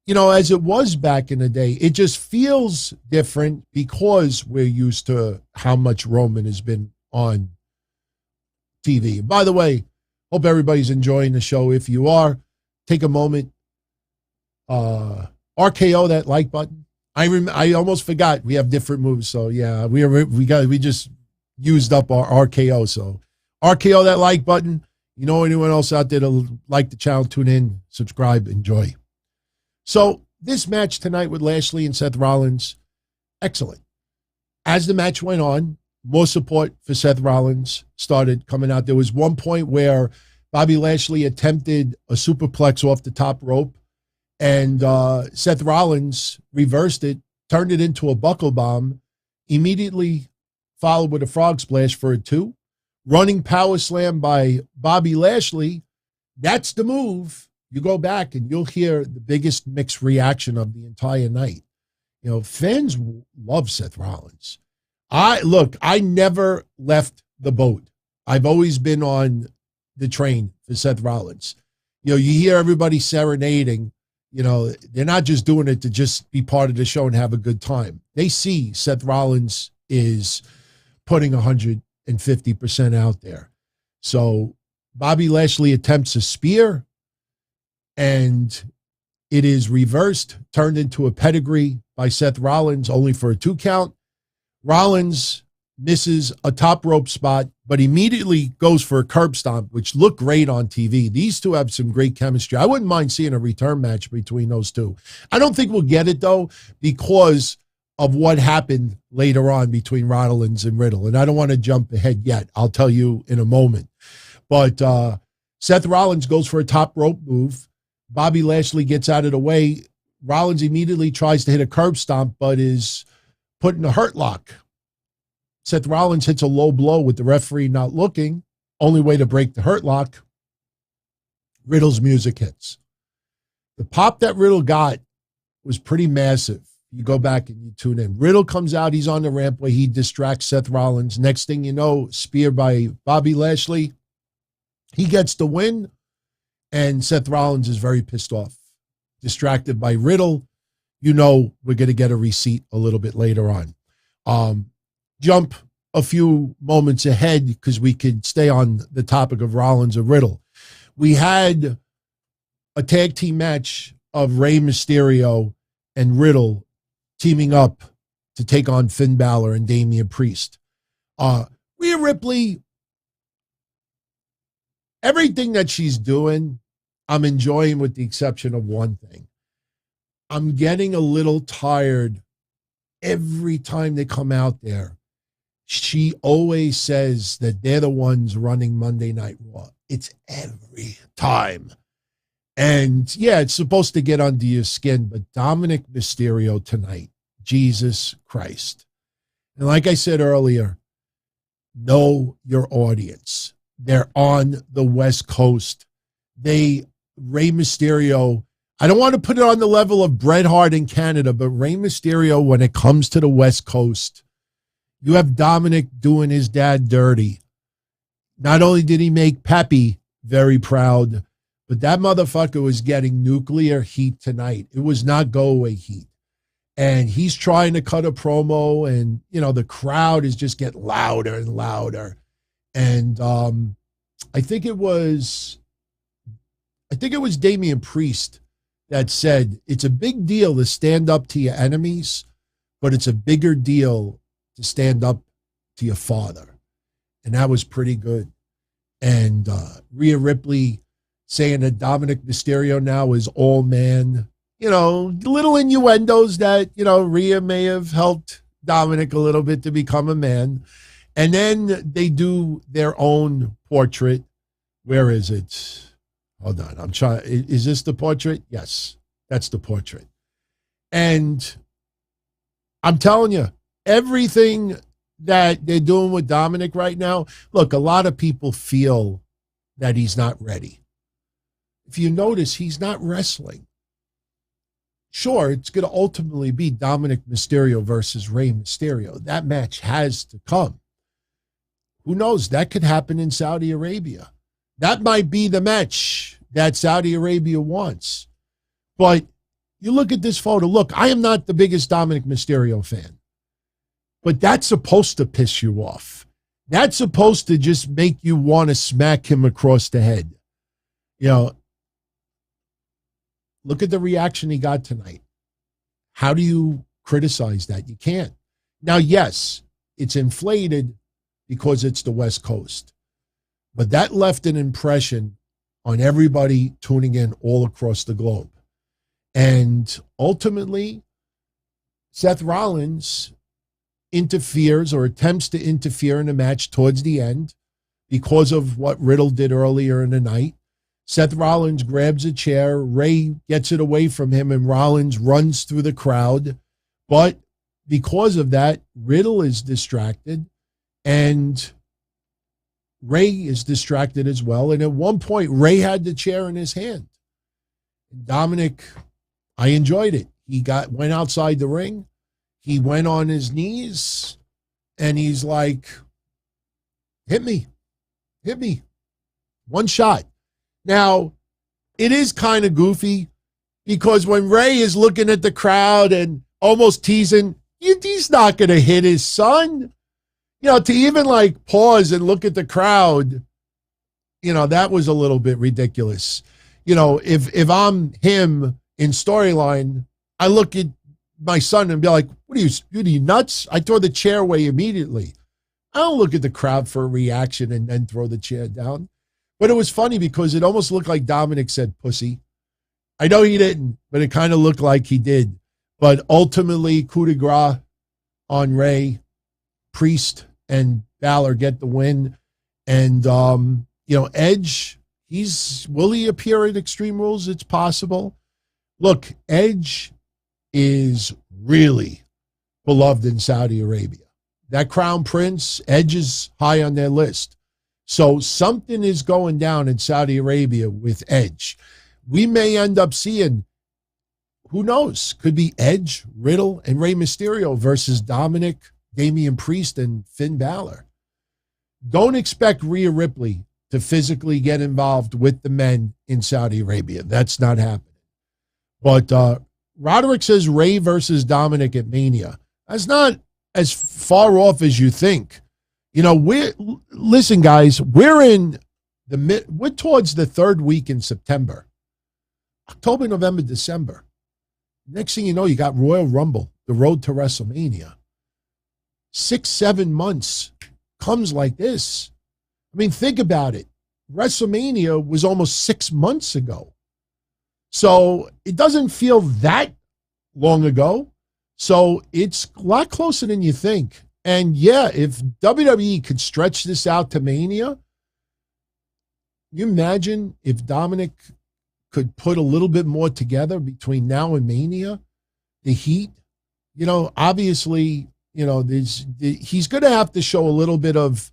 as it was back in the day. It just feels different because we're used to how much Roman has been on TV. By the way, hope everybody's enjoying the show. If you are, take a moment, RKO that like button. I almost forgot we have different moves. So yeah, we just used up our RKO. So RKO that like button. Anyone else out there to like the channel, tune in, subscribe, enjoy. So this match tonight with Lashley and Seth Rollins, excellent. As the match went on, more support for Seth Rollins started coming out. There was one point where Bobby Lashley attempted a superplex off the top rope, and Seth Rollins reversed it, turned it into a buckle bomb, immediately followed with a frog splash for a 2. Running power slam by Bobby Lashley. That's the move. You go back and you'll hear the biggest mixed reaction of the entire night. Fans love Seth Rollins. I never left the boat. I've always been on the train for Seth Rollins. You hear everybody serenading. They're not just doing it to just be part of the show and have a good time. They see Seth Rollins is putting 150% out there. So Bobby Lashley attempts a spear, and it is reversed, turned into a pedigree by Seth Rollins, only for a 2 count. Rollins misses a top rope spot, but immediately goes for a curb stomp, which looked great on TV. These two have some great chemistry. I wouldn't mind seeing a return match between those two. I don't think we'll get it, though, because of what happened later on between Rollins and Riddle. And I don't want to jump ahead yet. I'll tell you in a moment. But Seth Rollins goes for a top rope move. Bobby Lashley gets out of the way. Rollins immediately tries to hit a curb stomp, but is put in a hurt lock. Seth Rollins hits a low blow with the referee not looking. Only way to break the hurt lock. Riddle's music hits. The pop that Riddle got was pretty massive. You go back and you tune in. Riddle comes out. He's on the rampway. He distracts Seth Rollins. Next thing you know, spear by Bobby Lashley. He gets the win, and Seth Rollins is very pissed off. Distracted by Riddle. We're going to get a receipt a little bit later on. Jump a few moments ahead because we could stay on the topic of Rollins and Riddle. We had a tag team match of Rey Mysterio and Riddle teaming up to take on Finn Balor and Damian Priest. Rhea Ripley, everything that she's doing, I'm enjoying with the exception of one thing. I'm getting a little tired every time they come out there. She always says that they're the ones running Monday Night Raw. It's every time. And yeah, it's supposed to get under your skin, but Dominic Mysterio tonight, Jesus Christ. And like I said earlier, know your audience. They're on the West Coast. Rey Mysterio, I don't want to put it on the level of Bret Hart in Canada, but Rey Mysterio, when it comes to the West Coast, you have Dominic doing his dad dirty. Not only did he make Pappy very proud, but that motherfucker was getting nuclear heat tonight. It was not go-away heat. And he's trying to cut a promo, and, the crowd is just getting louder and louder. And I think it was Damian Priest that said, it's a big deal to stand up to your enemies, but it's a bigger deal to stand up to your father. And that was pretty good. And Rhea Ripley saying that Dominic Mysterio now is all man. Little innuendos that, Rhea may have helped Dominic a little bit to become a man. And then they do their own portrait. Where is it? Hold on. I'm trying. Is this the portrait? Yes, that's the portrait. And I'm telling you, everything that they're doing with Dominic right now, look, a lot of people feel that he's not ready. If you notice, he's not wrestling. Sure, it's going to ultimately be Dominic Mysterio versus Rey Mysterio. That match has to come. Who knows? That could happen in Saudi Arabia. That might be the match that Saudi Arabia wants. But you look at this photo. Look, I am not the biggest Dominic Mysterio fan. But that's supposed to piss you off. That's supposed to just make you want to smack him across the head. Look at the reaction he got tonight. How do you criticize that? You can't. Now, yes, it's inflated because it's the West Coast. But that left an impression on everybody tuning in all across the globe. And ultimately, Seth Rollins interferes or attempts to interfere in the match towards the end because of what Riddle did earlier in the night. Seth Rollins grabs a chair, Rey gets it away from him, and Rollins runs through the crowd. But because of that, Riddle is distracted, and Rey is distracted as well. And at one point, Rey had the chair in his hand. Dominic, I enjoyed it. He went outside the ring. He went on his knees, and he's like, hit me. One shot. Now, it is kind of goofy because when Rey is looking at the crowd and almost teasing, he's not going to hit his son. To even pause and look at the crowd, that was a little bit ridiculous. If I'm him in storyline, I look at my son and be like, what are you nuts? I throw the chair away immediately. I don't look at the crowd for a reaction and then throw the chair down. But it was funny because it almost looked like Dominic said pussy. I know he didn't, but it kind of looked like he did. But ultimately, coup de grace on Rey. Priest and Balor get the win. And, Edge, will he appear at Extreme Rules? It's possible. Look, Edge is really beloved in Saudi Arabia. That Crown Prince, Edge is high on their list. So something is going down in Saudi Arabia with Edge. We may end up seeing, who knows, could be Edge, Riddle, and Rey Mysterio versus Dominic, Damian Priest, and Finn Balor. Don't expect Rhea Ripley to physically get involved with the men in Saudi Arabia. That's not happening. But Roderick says Rey versus Dominic at Mania. That's not as far off as you think. You know, listen, guys, we're towards the third week in September. October, November, December. Next thing you know, you got Royal Rumble, the road to WrestleMania. 6-7 months comes like this. I mean, think about it. WrestleMania was almost 6 months ago. So it doesn't feel that long ago. So it's a lot closer than you think. And yeah, if WWE could stretch this out to Mania, you imagine if Dominic could put a little bit more together between now and Mania, the heat, you know, obviously, you know, he's going to have to show a little bit of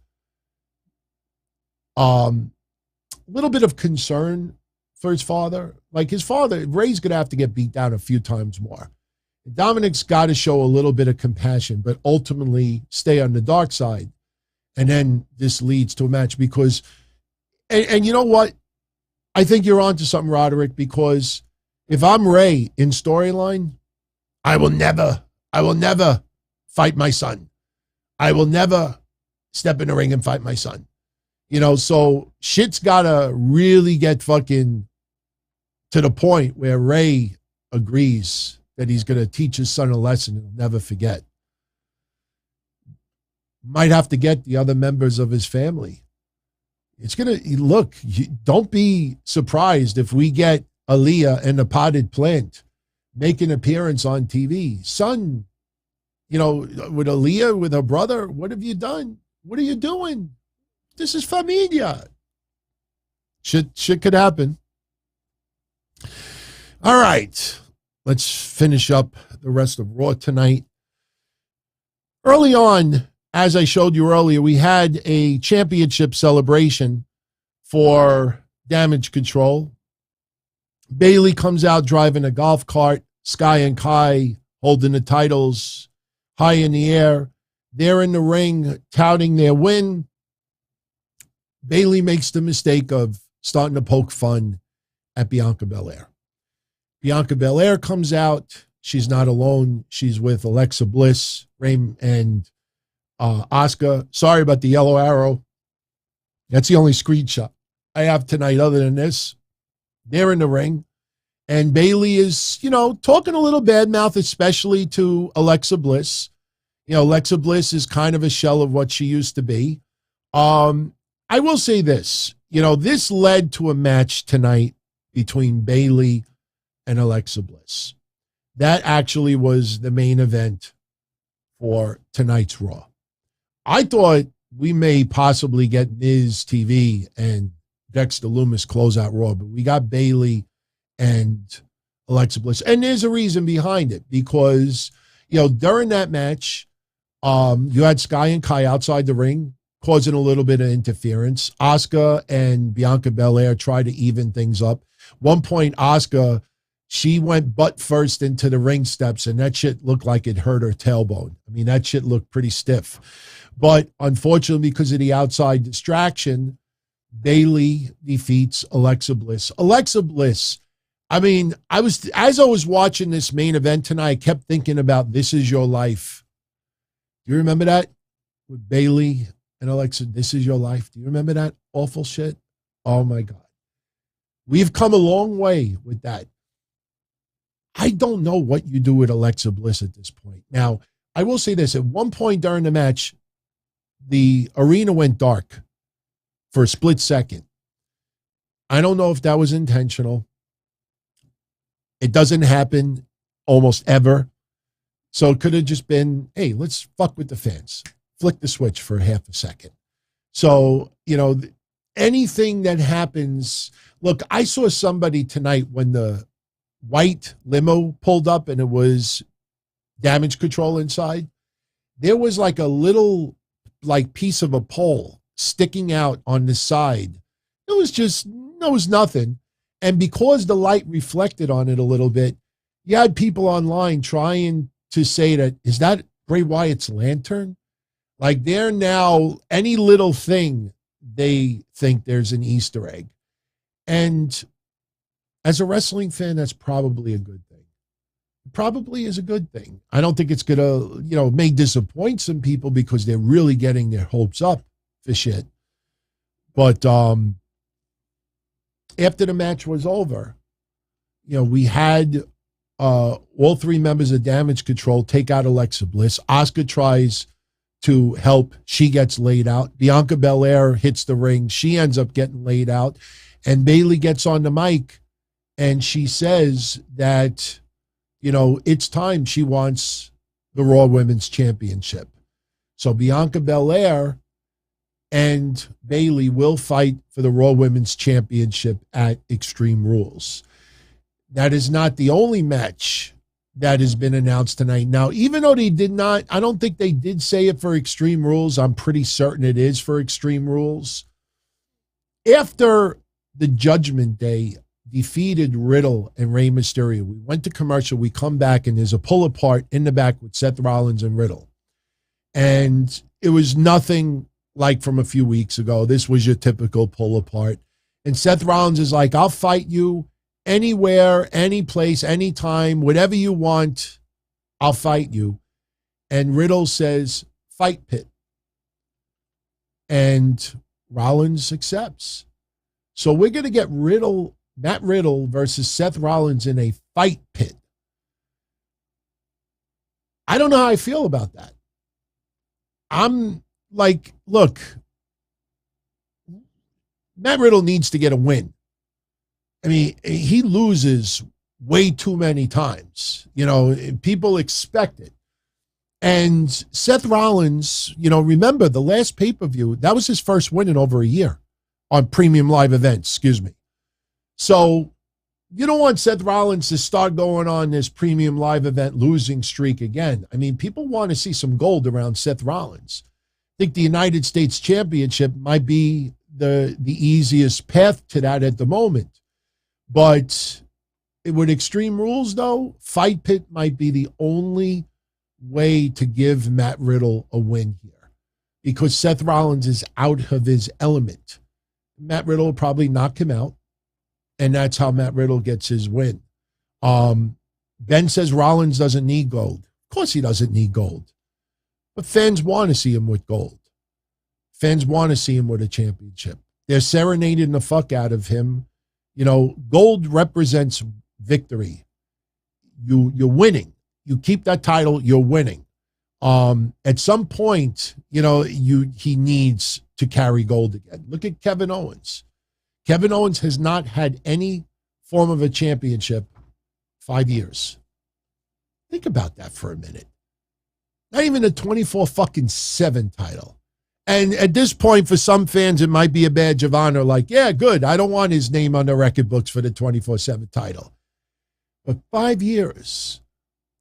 concern for his father. Like his father, Ray's going to have to get beat down a few times more. Dominic's got to show a little bit of compassion, but ultimately stay on the dark side. And then this leads to a match because, and you know what? I think you're onto something, Roderick, because if I'm Ray in storyline, I will never fight my son. I will never step in the ring and fight my son. You know, so shit's got to really get fucking to the point where Ray agrees that he's going to teach his son a lesson he'll never forget. Might have to get the other members of his family. It's going to, look, don't be surprised if we get Aaliyah and the Potted Plant make an appearance on TV. Son, you know, with Aaliyah, with her brother, what have you done? What are you doing? This is familia. Shit could happen. All right. Let's finish up the rest of Raw tonight. Early on, as I showed you earlier, we had a championship celebration for Damage Control. Bayley comes out driving a golf cart. Sky and Kai holding the titles high in the air. They're in the ring touting their win. Bayley makes the mistake of starting to poke fun at Bianca Belair. Bianca Belair comes out. She's not alone. She's with Alexa Bliss, and Asuka. Sorry about the yellow arrow. That's the only screenshot I have tonight other than this. They're in the ring. And Bayley is, you know, talking a little bad mouth, especially to Alexa Bliss. You know, Alexa Bliss is kind of a shell of what she used to be. I will say this, you know, this led to a match tonight between Bayley and Alexa Bliss. That actually was the main event for tonight's Raw. I thought we may possibly get Miz TV and Dexter Lumis close out Raw, but we got Bayley and Alexa Bliss. And there's a reason behind it because, you know, during that match, you had Sky and Kai outside the ring causing a little bit of interference. Asuka and Bianca Belair tried to even things up. One point, Asuka, she went butt first into the ring steps, and that shit looked like it hurt her tailbone. I mean, that shit looked pretty stiff. But unfortunately, because of the outside distraction, Bayley defeats Alexa Bliss. Alexa Bliss, I mean, as I was watching this main event tonight, I kept thinking about This Is Your Life. Do you remember that? With Bayley and Alexa, This Is Your Life. Do you remember that awful shit? Oh, my God. We've come a long way with that. I don't know what you do with Alexa Bliss at this point. Now, I will say this. At one point during the match, the arena went dark for a split second. I don't know if that was intentional. It doesn't happen almost ever. So it could have just been, hey, let's fuck with the fans. Flick the switch for half a second. So, you know, anything that happens. Look, I saw somebody tonight when the white limo pulled up and it was Damage Control inside. There was like a little piece of a pole sticking out on the side. It was nothing. And because the light reflected on it a little bit, you had people online trying to say that, is that Bray Wyatt's lantern? Like they're now, any little thing, they think there's an Easter egg. And as a wrestling fan, that's probably a good thing. probably is a good thing. I don't think it's going to, may disappoint some people because they're really getting their hopes up for shit. But after the match was over, we had all three members of Damage Control take out Alexa Bliss. Asuka tries to help. She gets laid out. Bianca Belair hits the ring. She ends up getting laid out. And Bayley gets on the mic and she says that, it's time. She wants the Raw Women's Championship. So Bianca Belair and Bayley will fight for the Raw Women's Championship at Extreme Rules. That is not the only match that has been announced tonight. Now, even though they did not, I don't think they did say it for Extreme Rules. I'm pretty certain it is for Extreme Rules. After the Judgment Day defeated Riddle and Rey Mysterio, we went to commercial, we come back, and there's a pull apart in the back with Seth Rollins and Riddle. And it was nothing like from a few weeks ago. This was your typical pull apart. And Seth Rollins is like, I'll fight you anywhere, any place, anytime, whatever you want, I'll fight you. And Riddle says, fight pit. And Rollins accepts. So we're going to get Matt Riddle versus Seth Rollins in a fight pit. I don't know how I feel about that. I'm like, look, Matt Riddle needs to get a win. I mean, he loses way too many times. People expect it. And Seth Rollins, remember the last pay-per-view, that was his first win in over a year on premium live events, So you don't want Seth Rollins to start going on this premium live event losing streak again. I mean, people want to see some gold around Seth Rollins. I think the United States Championship might be the easiest path to that at the moment. But with Extreme Rules, though, Fight Pit might be the only way to give Matt Riddle a win here because Seth Rollins is out of his element. Matt Riddle will probably knock him out, and that's how Matt Riddle gets his win. Ben says Rollins doesn't need gold. Of course he doesn't need gold. But fans want to see him with gold. Fans want to see him with a championship. They're serenading the fuck out of him. Gold represents victory. You're winning. You keep that title, you're winning. At some point, he needs to carry gold again. Look at Kevin Owens. Kevin Owens has not had any form of a championship 5 years. Think about that for a minute. Not even a 24-7 title. And at this point, for some fans, it might be a badge of honor. Like, yeah, good. I don't want his name on the record books for the 24/7 title. But 5 years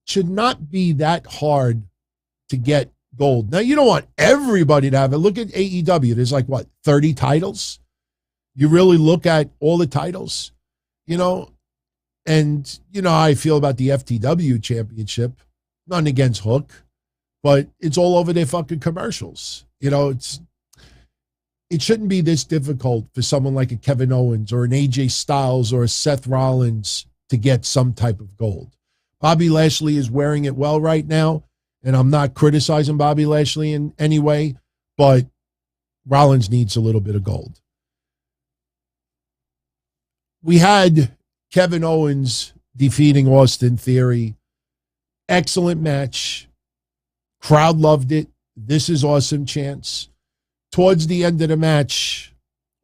should not be that hard to get gold. Now, you don't want everybody to have it. Look at AEW. There's 30 titles? You really look at all the titles, and how I feel about the FTW championship. Nothing against Hook, but it's all over their fucking commercials. It shouldn't be this difficult for someone like a Kevin Owens or an AJ Styles or a Seth Rollins to get some type of gold. Bobby Lashley is wearing it well right now, and I'm not criticizing Bobby Lashley in any way, but Rollins needs a little bit of gold. We had Kevin Owens defeating Austin Theory. Excellent match. Crowd loved it. This is awesome chance. Towards the end of the match,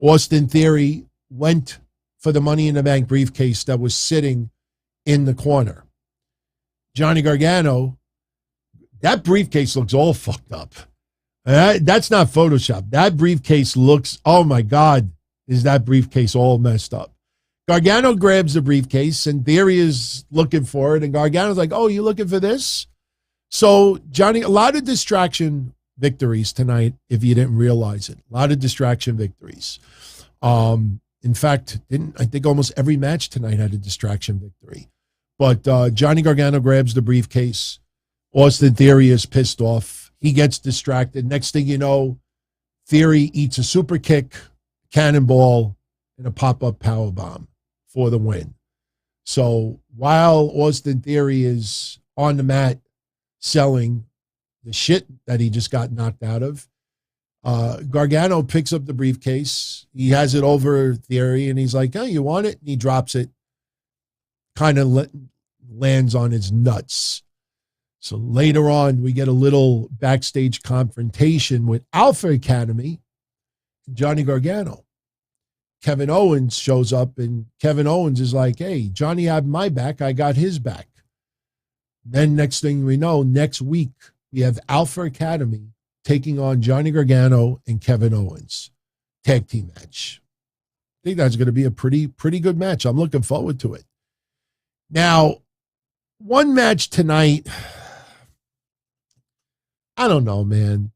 Austin Theory went for the Money in the Bank briefcase that was sitting in the corner. Johnny Gargano, that briefcase looks all fucked up. That's not Photoshop. That briefcase looks, oh my God, is that briefcase all messed up. Gargano grabs the briefcase and Theory is looking for it. And Gargano's like, oh, you looking for this? So Johnny, a lot of distraction victories tonight, if you didn't realize it. A lot of distraction victories. In fact, I think almost every match tonight had a distraction victory. But Johnny Gargano grabs the briefcase. Austin Theory is pissed off. He gets distracted. Next thing you know, Theory eats a super kick, cannonball, and a pop-up powerbomb for the win. So while Austin Theory is on the mat selling the shit that he just got knocked out of, Gargano picks up the briefcase. He has it over Theory, and he's like, "Oh, you want it?" And he drops it. Kind of lands on his nuts. So later on, we get a little backstage confrontation with Alpha Academy and Johnny Gargano. Kevin Owens shows up, and Kevin Owens is like, "Hey, Johnny had my back. I got his back." Then next thing we know, next week, we have Alpha Academy taking on Johnny Gargano and Kevin Owens. Tag team match. I think that's going to be a pretty good match. I'm looking forward to it. Now, one match tonight, I don't know, man.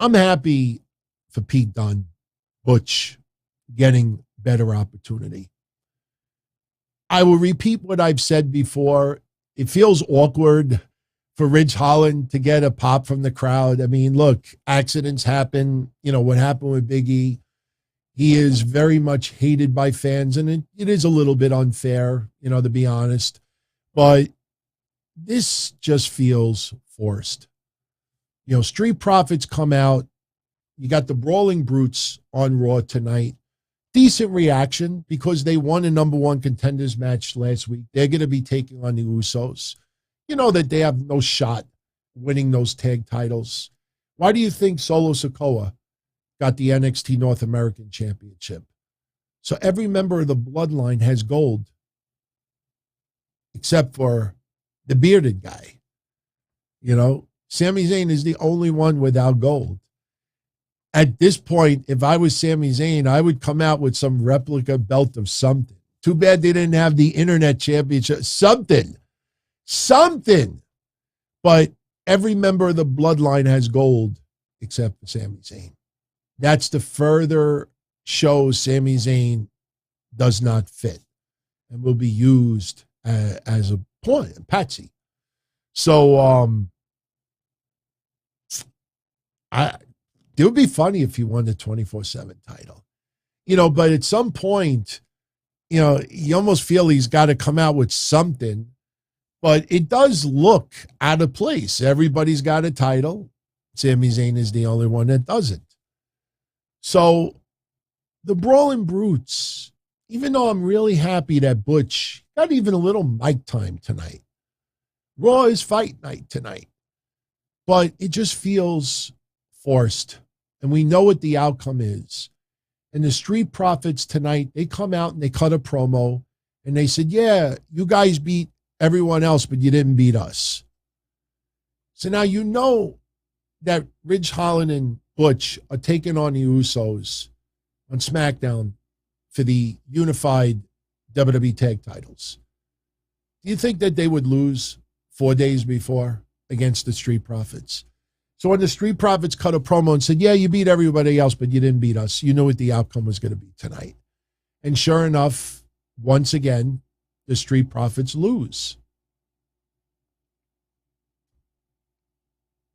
I'm happy for Pete Dunne, Butch, getting better opportunity. I will repeat what I've said before. It feels awkward for Ridge Holland to get a pop from the crowd. I mean, look, accidents happen. You know, what happened with Big E. He is very much hated by fans, and it is a little bit unfair, you know, to be honest. But this just feels forced. You know, Street Profits come out. You got the Brawling Brutes on Raw tonight. Decent reaction because they won a number one contenders match last week. They're going to be taking on the Usos. You know that they have no shot winning those tag titles. Why do you think Solo Sikoa got the NXT North American Championship? So every member of the Bloodline has gold, except for the bearded guy. You know, Sami Zayn is the only one without gold. At this point, if I was Sami Zayn, I would come out with some replica belt of something. Too bad they didn't have the Internet Championship. Something. But every member of the Bloodline has gold except for Sami Zayn. That's to further show Sami Zayn does not fit and will be used as a patsy. So it would be funny if he won the 24/7 title. You know, but at some point, you know, you almost feel he's got to come out with something. But it does look out of place. Everybody's got a title. Sami Zayn is the only one that doesn't. So the Brawling Brutes, even though I'm really happy that Butch got even a little mic time tonight. Raw is fight night tonight. But it just feels forced. And we know what the outcome is. And the Street Profits tonight, they come out and they cut a promo. And they said, yeah, you guys beat everyone else, but you didn't beat us. So now you know that Ridge Holland and Butch are taking on the Usos on SmackDown for the unified WWE tag titles. Do you think that they would lose 4 days before against the Street Profits? So when the Street Profits cut a promo and said, yeah, you beat everybody else, but you didn't beat us, you knew what the outcome was going to be tonight. And sure enough, once again, the Street Profits lose.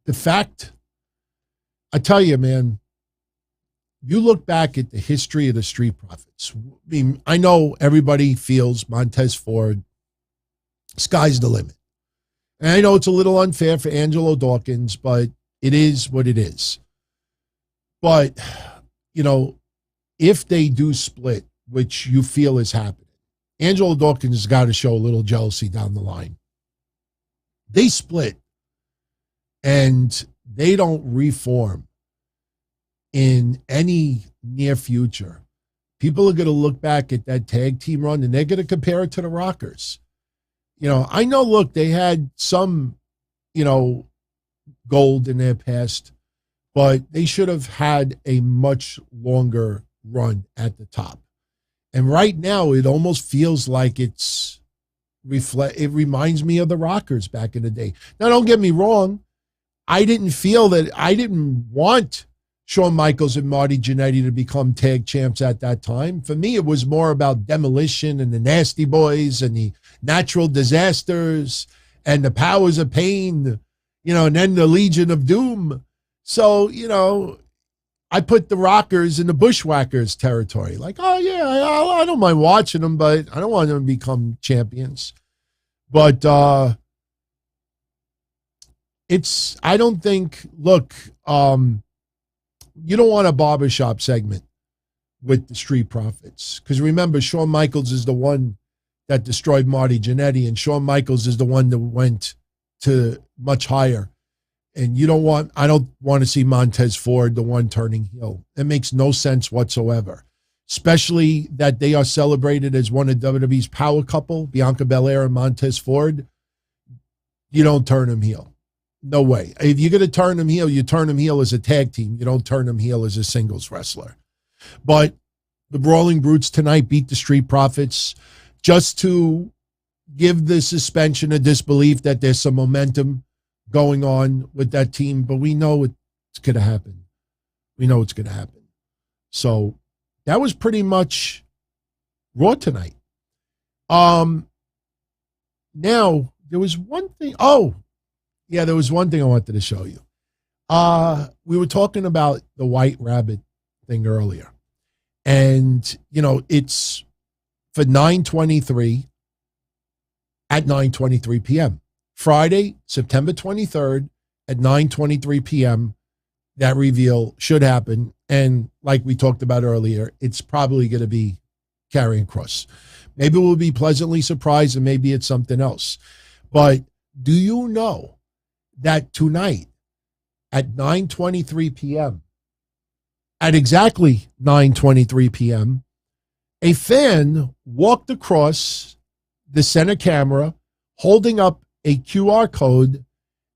The fact, I tell you, man, you look back at the history of the Street Profits. I mean, I know everybody feels Montez Ford, sky's the limit. And I know it's a little unfair for Angelo Dawkins, but it is what it is. But, you know, if they do split, which you feel is happening, Angelo Dawkins has got to show a little jealousy down the line. They split and they don't reform in any near future. People are going to look back at that tag team run and they're going to compare it to the Rockers. You know, I know, look, they had some, you know, gold in their past, but they should have had a much longer run at the top. And right now, it almost feels like it reminds me of the Rockers back in the day. Now, don't get me wrong. I didn't want Shawn Michaels and Marty Jannetty to become tag champs at that time. For me, it was more about Demolition and the Nasty Boys and the Natural Disasters and the Powers of Pain, you know, and then the Legion of Doom. So, you know, I put the Rockers in the Bushwhackers territory. Like, oh, yeah, I don't mind watching them, but I don't want them to become champions. But I don't think, look, you don't want a barbershop segment with the Street Profits. Because remember, Shawn Michaels is the one that destroyed Marty Jannetty, and Shawn Michaels is the one that went to much higher. And I don't want to see Montez Ford, the one turning heel. It makes no sense whatsoever, especially that they are celebrated as one of WWE's power couple, Bianca Belair and Montez Ford. You don't turn them heel. No way. If you're going to turn them heel, you turn them heel as a tag team. You don't turn them heel as a singles wrestler. But the Brawling Brutes tonight beat the Street Profits just to give the suspension of disbelief that there's some momentum going on with that team, but we know it's going to happen. We know it's going to happen. So that was pretty much Raw tonight. Now, there was one thing. Oh, yeah, there was one thing I wanted to show you. We were talking about the White Rabbit thing earlier. And, it's for 9/23 at 9:23 p.m. Friday, September 23rd at 9:23 p.m. That reveal should happen. And like we talked about earlier, it's probably going to be Karrion Kross. Maybe we'll be pleasantly surprised and maybe it's something else. But do you know that tonight at 9:23 p.m., at exactly 9:23 p.m., a fan walked across the center camera holding up a QR code,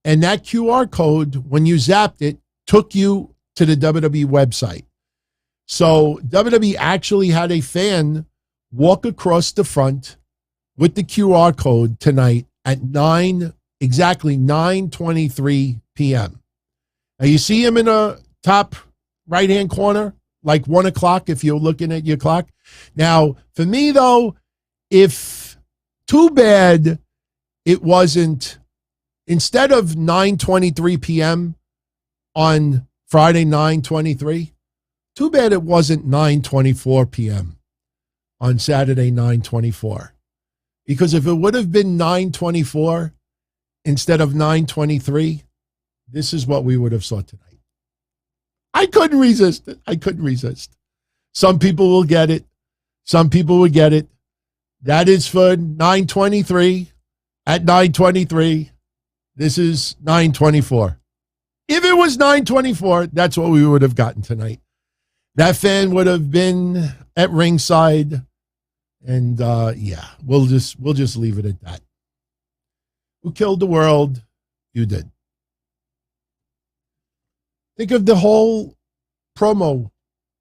and that QR code, when you zapped it, took you to the WWE website. So WWE actually had a fan walk across the front with the QR code tonight at exactly 9:23 p.m. Now you see him in the top right-hand corner, like 1 o'clock if you're looking at your clock. Now, for me, though, too bad it wasn't, instead of 9:23 p.m. on Friday, 9:23, too bad it wasn't 9:24 p.m. on Saturday, 9:24. Because if it would have been 9:24 instead of 9:23, this is what we would have saw tonight. I couldn't resist it. I couldn't resist. Some people will get it. Some people will get it. That is for 9:23 at 9:23. This is 9:24. If it was 9:24, that's what we would have gotten tonight. That fan would have been at ringside. And yeah, we'll just leave it at that. Who killed the world? You did. Think of the whole promo,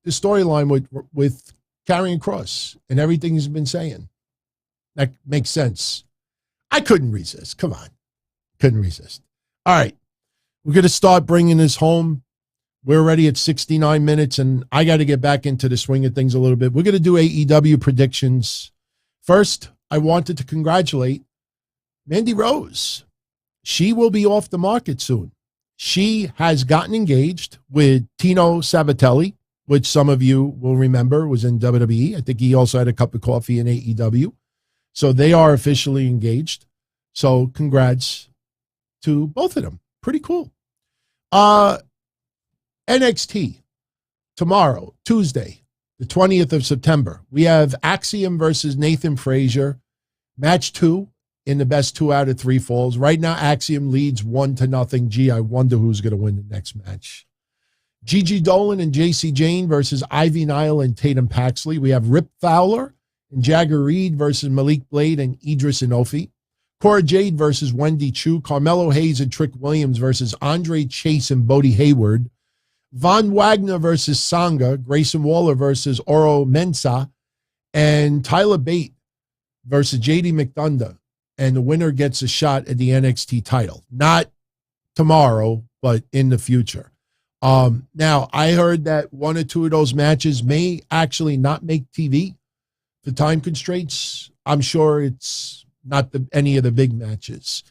the storyline with Karrion Kross and everything he's been saying. That makes sense. I couldn't resist. Come on. Couldn't resist. All right. We're going to start bringing this home. We're already at 69 minutes, and I got to get back into the swing of things a little bit. We're going to do AEW predictions. First, I wanted to congratulate Mandy Rose. She will be off the market soon. She has gotten engaged with Tino Sabbatelli, which some of you will remember was in WWE. I think he also had a cup of coffee in AEW. So they are officially engaged. So congrats to both of them. Pretty cool. NXT tomorrow, Tuesday, the 20th of September. We have Axiom versus Nathan Frazier. Match 2 in the best 2 out of 3 falls. Right now, Axiom leads 1-0. Gee, I wonder who's going to win the next match. Gigi Dolan and JC Jane versus Ivy Nile and Tatum Paxley. We have Rip Fowler and Jagger Reed versus Malik Blade and Idris Inofi. Cora Jade versus Wendy Chu. Carmelo Hayes and Trick Williams versus Andre Chase and Bodie Hayward. Von Wagner versus Sangha. Grayson Waller versus Oro Mensah. And Tyler Bate versus JD McDonough. And the winner gets a shot at the NXT title. Not tomorrow, but in the future. Now, I heard that 1 or 2 of those matches may actually not make TV for time constraints. I'm sure it's not any of the big matches.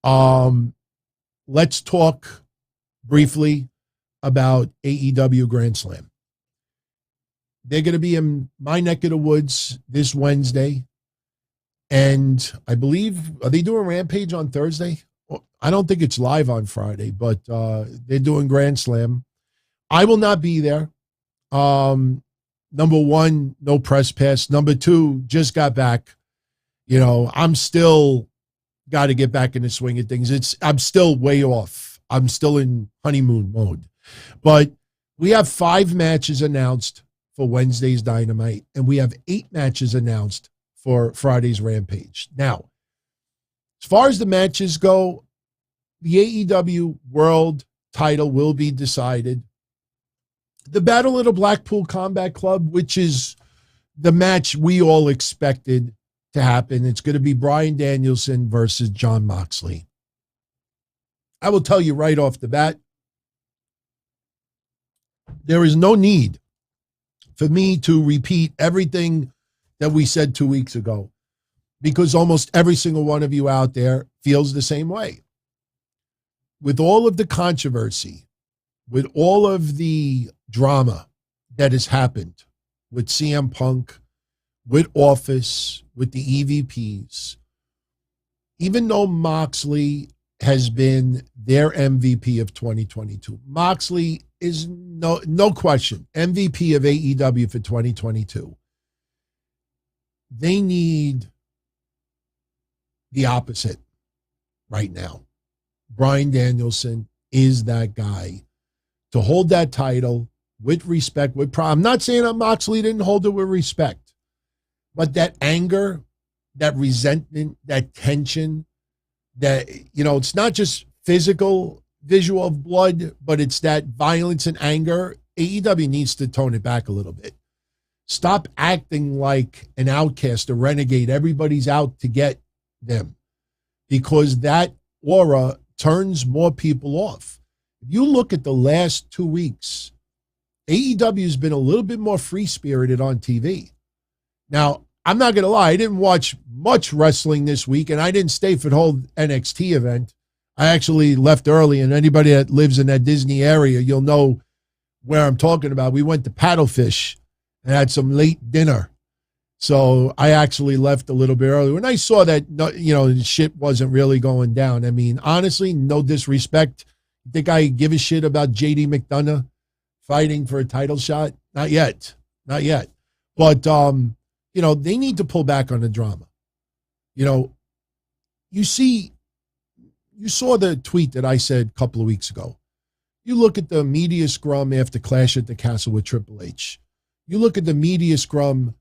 Let's talk briefly about AEW Grand Slam. They're going to be in my neck of the woods this Wednesday. And I believe, are they doing Rampage on Thursday? I don't think it's live on Friday, but they're doing Grand Slam. I will not be there. Number one, no press pass. Number two, just got back. You know, I'm still got to get back in the swing of things. I'm still way off. I'm still in honeymoon mode. But we have 5 matches announced for Wednesday's Dynamite, and we have 8 matches announced for Friday's Rampage. Now, as far as the matches go, the AEW World title will be decided. The Battle of the Blackpool Combat Club, which is the match we all expected to happen. It's going to be Bryan Danielson versus Jon Moxley. I will tell you right off the bat, there is no need for me to repeat everything that we said 2 weeks ago, because almost every single one of you out there feels the same way. With all of the controversy, with all of the drama that has happened with CM Punk, with Office, with the EVPs, even though Moxley has been their MVP of 2022, Moxley is no question MVP of AEW for 2022. They need the opposite right now. Bryan Danielson is that guy to hold that title with respect, with pride. I'm not saying that Moxley didn't hold it with respect, but that anger, that resentment, that tension, that, you know, it's not just physical visual of blood, but it's that violence and anger. AEW needs to tone it back a little bit. Stop acting like an outcast, a renegade. Everybody's out to get them, because that aura turns more people off. If you look at the last 2 weeks, AEW has been a little bit more free-spirited on TV. Now, I'm not going to lie, I didn't watch much wrestling this week, and I didn't stay for the whole NXT event. I actually left early, and anybody that lives in that Disney area, you'll know where I'm talking about. We went to Paddlefish and had some late dinner. So I actually left a little bit early. When I saw that, you know, the shit wasn't really going down. I mean, honestly, no disrespect. You think I give a shit about JD McDonough fighting for a title shot? Not yet. Not yet. But, you know, they need to pull back on the drama. You know, you saw the tweet that I said a couple of weeks ago. You look at the media scrum after Clash at the Castle with Triple H. You look at the media scrum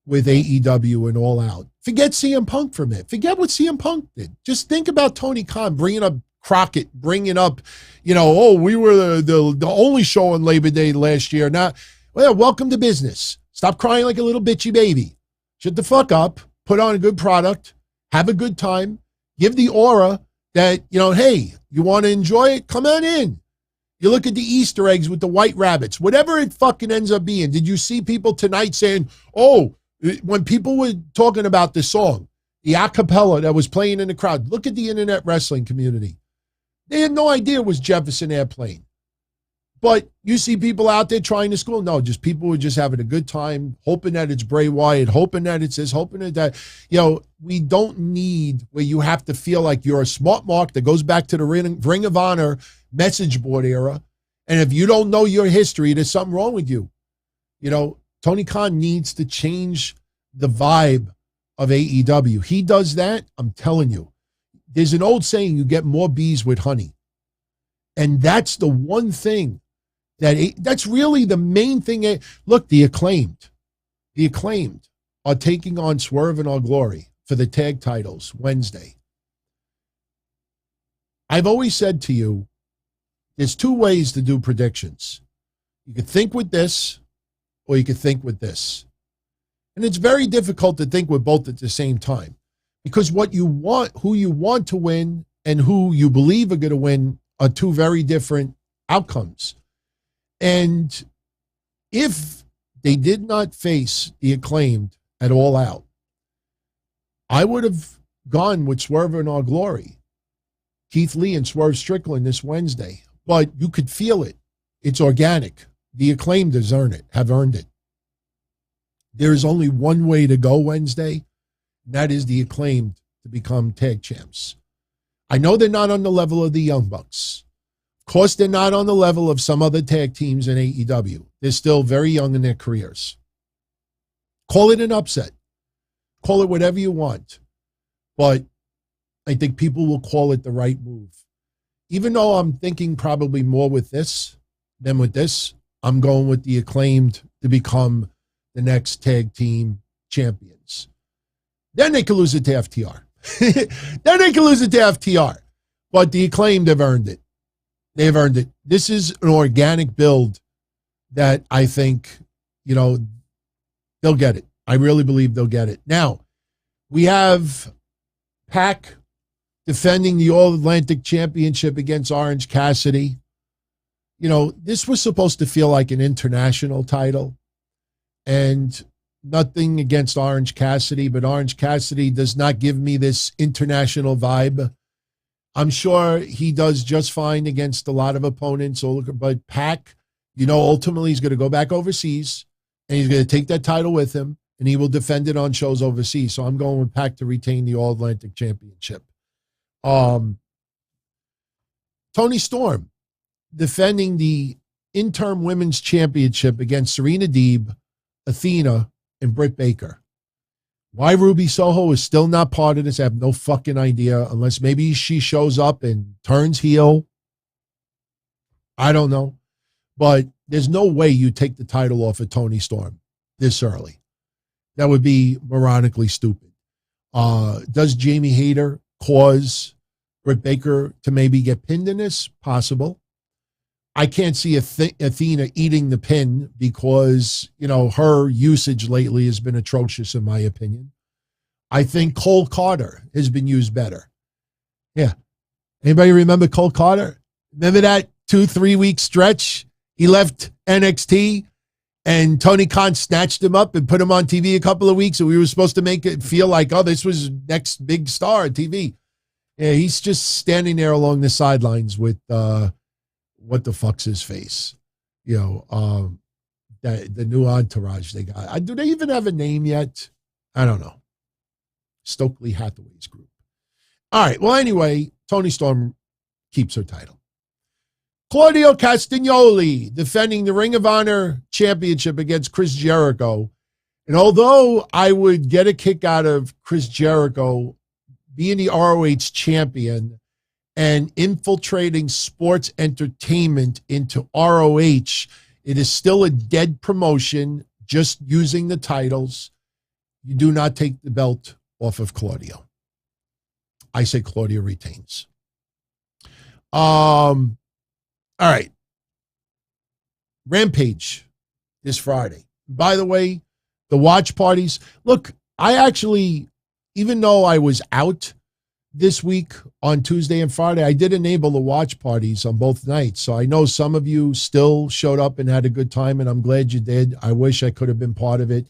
with AEW and All Out. Forget CM Punk for a minute. Forget what CM Punk did. Just think about Tony Khan bringing up Crockett, bringing up, you know, oh, we were the only show on Labor Day last year. Now, well, welcome to business. Stop crying like a little bitchy baby. Shut the fuck up. Put on a good product. Have a good time. Give the aura that, you know, hey, you want to enjoy it? Come on in. You look at the Easter eggs with the White Rabbits, whatever it fucking ends up being. Did you see people tonight saying, oh, when people were talking about the song, the a cappella that was playing in the crowd, look at the internet wrestling community. They had no idea it was Jefferson Airplane. But you see people out there trying to school. No, just people were just having a good time, hoping that it's Bray Wyatt, hoping that it's this, hoping that, you know, we don't need where you have to feel like you're a smart mark that goes back to the Ring of Honor message board era. And if you don't know your history, there's something wrong with you. You know, Tony Khan needs to change the vibe of AEW. He does that, I'm telling you. There's an old saying, you get more bees with honey. And that's the one thing that's really the main thing. Look, the acclaimed are taking on Swerve and Our Glory for the tag titles Wednesday. I've always said to you, there's 2 ways to do predictions. You could think with this, or you could think with this. And it's very difficult to think with both at the same time, because what you want, who you want to win and who you believe are going to win are 2 very different outcomes. And if they did not face the acclaimed at All Out, I would have gone with Swerve in Our Glory, Keith Lee and Swerve Strickland this Wednesday. But you could feel it. It's organic. The Acclaimed have earned it. There is only one way to go Wednesday, and that is the Acclaimed to become tag champs. I know they're not on the level of the Young Bucks. Of course, they're not on the level of some other tag teams in AEW. They're still very young in their careers. Call it an upset. Call it whatever you want. But I think people will call it the right move. Even though I'm thinking probably more with this than with this, I'm going with the Acclaimed to become the next tag team champions. Then they could lose it to FTR. Then they could lose it to FTR. But the Acclaimed have earned it. They've earned it. This is an organic build that I think, they'll get it. I really believe they'll get it. Now, we have Pac defending the All-Atlantic Championship against Orange Cassidy. This was supposed to feel like an international title. And nothing against Orange Cassidy, but Orange Cassidy does not give me this international vibe. I'm sure he does just fine against a lot of opponents, but Pac, ultimately he's going to go back overseas and he's going to take that title with him and he will defend it on shows overseas. So I'm going with Pac to retain the All-Atlantic Championship. Toni Storm defending the interim women's championship against Serena Deeb, Athena, and Britt Baker. Why Ruby Soho is still not part of this, I have no fucking idea, unless maybe she shows up and turns heel. I don't know. But there's no way you take the title off of Toni Storm this early. That would be moronically stupid. Does Jamie Hayter cause Britt Baker to maybe get pinned in this? Possible. I can't see Athena eating the pin because, her usage lately has been atrocious in my opinion. I think Cole Carter has been used better. Yeah. Anybody remember Cole Carter? Remember that 2-3 week stretch? He left NXT and Tony Khan snatched him up and put him on TV a couple of weeks and we were supposed to make it feel like, this was next big star on TV. Yeah, he's just standing there along the sidelines with, what the fuck's his face? The new entourage they got. Do they even have a name yet? I don't know. Stokely Hathaway's group. All right. Well, anyway, Toni Storm keeps her title. Claudio Castagnoli defending the Ring of Honor Championship against Chris Jericho. And although I would get a kick out of Chris Jericho being the ROH champion and infiltrating sports entertainment into ROH, it is still a dead promotion, just using the titles. You do not take the belt off of Claudio. I say Claudio retains. All right. Rampage this Friday. By the way, the watch parties. Look, I actually, even though I was out this week on Tuesday and Friday, I did enable the watch parties on both nights. So I know some of you still showed up and had a good time, and I'm glad you did. I wish I could have been part of it.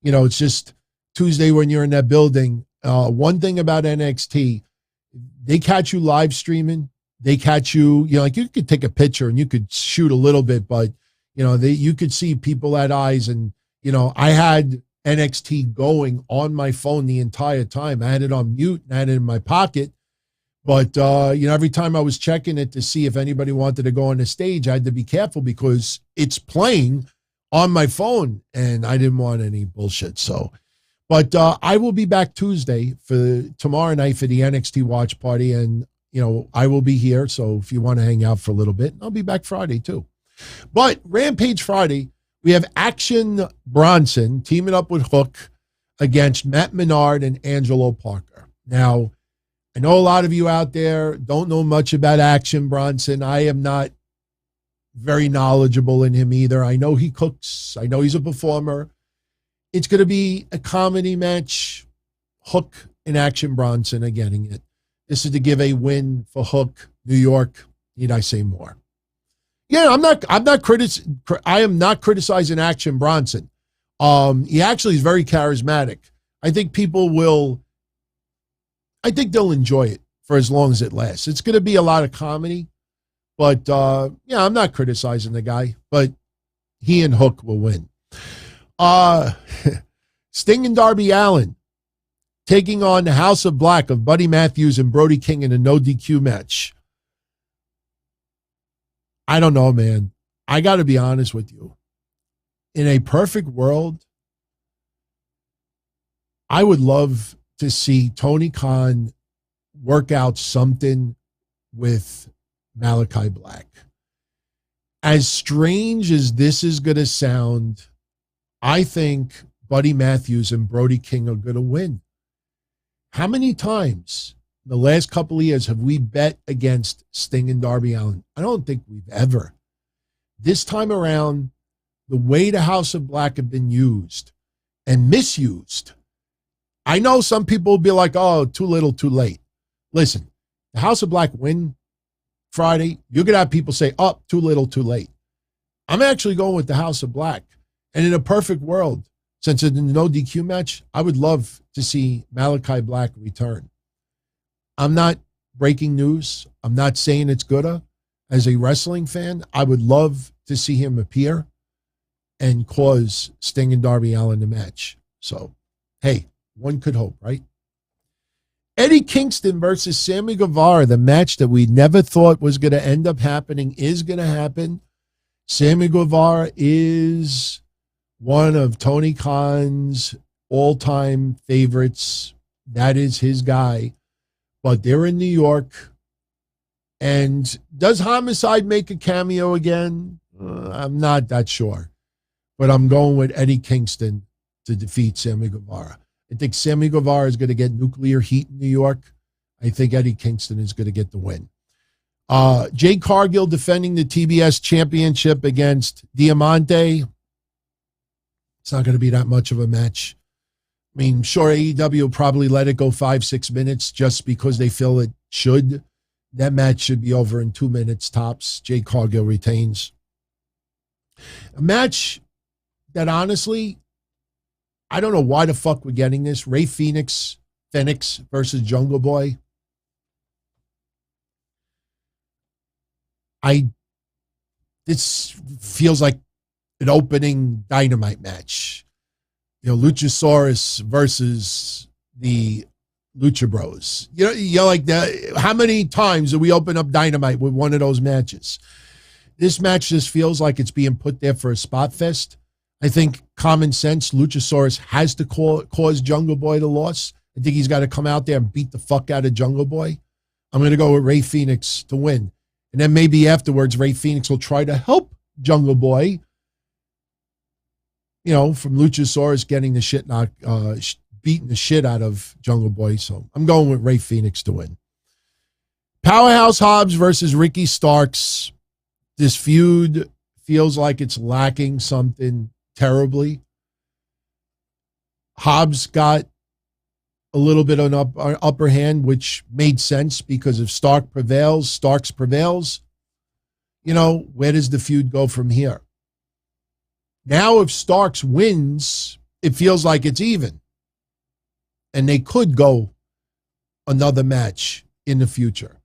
It's just Tuesday when you're in that building. One thing about NXT, they catch you live streaming. They catch you, like you could take a picture and you could shoot a little bit, but, you could see people at eyes. And, I had NXT going on my phone the entire time. I had it on mute and I had it in my pocket. But, every time I was checking it to see if anybody wanted to go on the stage, I had to be careful because it's playing on my phone and I didn't want any bullshit. So, but I will be back Tuesday for tomorrow night for the NXT watch party. And, I will be here. So if you want to hang out for a little bit, I'll be back Friday too. But Rampage Friday, we have Action Bronson teaming up with Hook against Matt Menard and Angelo Parker. Now, I know a lot of you out there don't know much about Action Bronson. I am not very knowledgeable in him either. I know he cooks. I know he's a performer. It's going to be a comedy match. Hook and Action Bronson are getting it. This is to give a win for Hook, New York. Need I say more? Yeah, I am not criticizing Action Bronson. He actually is very charismatic. I think they'll enjoy it for as long as it lasts. It's going to be a lot of comedy. But, yeah, I'm not criticizing the guy, but he and Hook will win. Sting and Darby Allin taking on the House of Black of Buddy Matthews and Brody King in a no DQ match. I don't know, man. I got to be honest with you. In a perfect world, I would love to see Tony Khan work out something with Malachi Black. As strange as this is going to sound, I think Buddy Matthews and Brody King are going to win. How many times in the last couple of years have we bet against Sting and Darby Allin? I don't think we've ever. This time around, the way the House of Black have been used and misused, I know some people will be like, oh, too little, too late. Listen, the House of Black win Friday, you're going to have people say, oh, too little, too late. I'm actually going with the House of Black. And in a perfect world, since it's a no DQ match, I would love to see Malachi Black return. I'm not breaking news. I'm not saying it's good. As a wrestling fan, I would love to see him appear and cause Sting and Darby Allin the match. So, hey, one could hope, right? Eddie Kingston versus Sammy Guevara, the match that we never thought was going to end up happening, is going to happen. Sammy Guevara is one of Tony Khan's all-time favorites. That is his guy. But they're in New York. And does Homicide make a cameo again? I'm not that sure. But I'm going with Eddie Kingston to defeat Sammy Guevara. I think Sammy Guevara is going to get nuclear heat in New York. I think Eddie Kingston is going to get the win. Jade Cargill defending the TBS championship against Diamante. It's not going to be that much of a match. I mean, sure, AEW will probably let it go 5-6 minutes just because they feel it should. That match should be over in 2 minutes tops. Jade Cargill retains. A match that honestly, I don't know why the fuck we're getting this. Ray Phoenix versus Jungle Boy. This feels like an opening Dynamite match. You know, Luchasaurus versus the Lucha Bros. You're like that. How many times do we open up Dynamite with one of those matches? This match just feels like it's being put there for a spot fest. I think common sense, Luchasaurus has to cause Jungle Boy the loss. I think he's got to come out there and beat the fuck out of Jungle Boy. I'm going to go with Ray Phoenix to win. And then maybe afterwards, Ray Phoenix will try to help Jungle Boy, from Luchasaurus getting the shit beating the shit out of Jungle Boy. So I'm going with Ray Phoenix to win. Powerhouse Hobbs versus Ricky Starks. This feud feels like it's lacking something terribly. Hobbs got a little bit of an upper hand, which made sense because if Starks prevails, where does the feud go from here? Now, if Starks wins, it feels like it's even. And they could go another match in the future.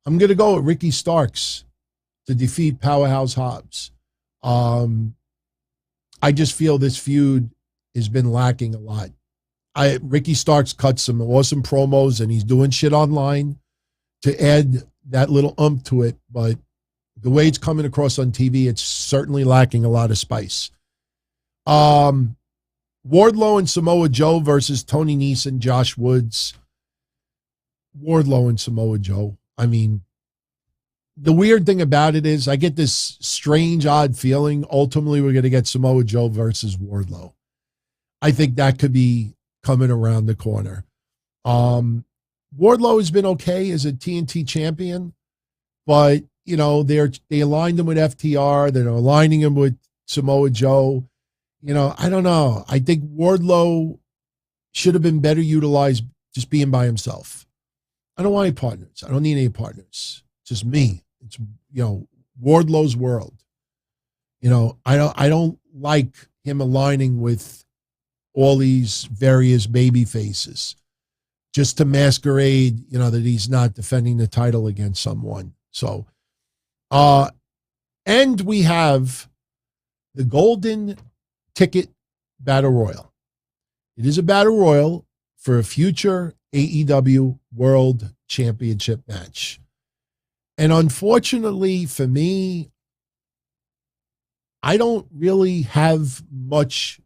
I'm going to go with Ricky Starks to defeat Powerhouse Hobbs. I just feel this feud has been lacking a lot. Ricky Starks cut some awesome promos and he's doing shit online to add that little to it, but the way it's coming across on TV, it's certainly lacking a lot of spice. Wardlow and Samoa Joe versus Tony Nese and Josh Woods. Wardlow and Samoa Joe. I mean, the weird thing about it is I get this strange, odd feeling. Ultimately, we're going to get Samoa Joe versus Wardlow. I think that could be coming around the corner. Wardlow has been okay as a TNT champion, but, they aligned him with FTR. They're aligning him with Samoa Joe. I don't know. I think Wardlow should have been better utilized just being by himself. I don't want any partners. I don't need any partners. It's just me. It's, Wardlow's world. I don't like him aligning with all these various baby faces just to masquerade, that he's not defending the title against someone. So And we have the Golden Ticket Battle Royal. It is a Battle Royal for a future AEW World Championship match. And unfortunately for me, I don't really have much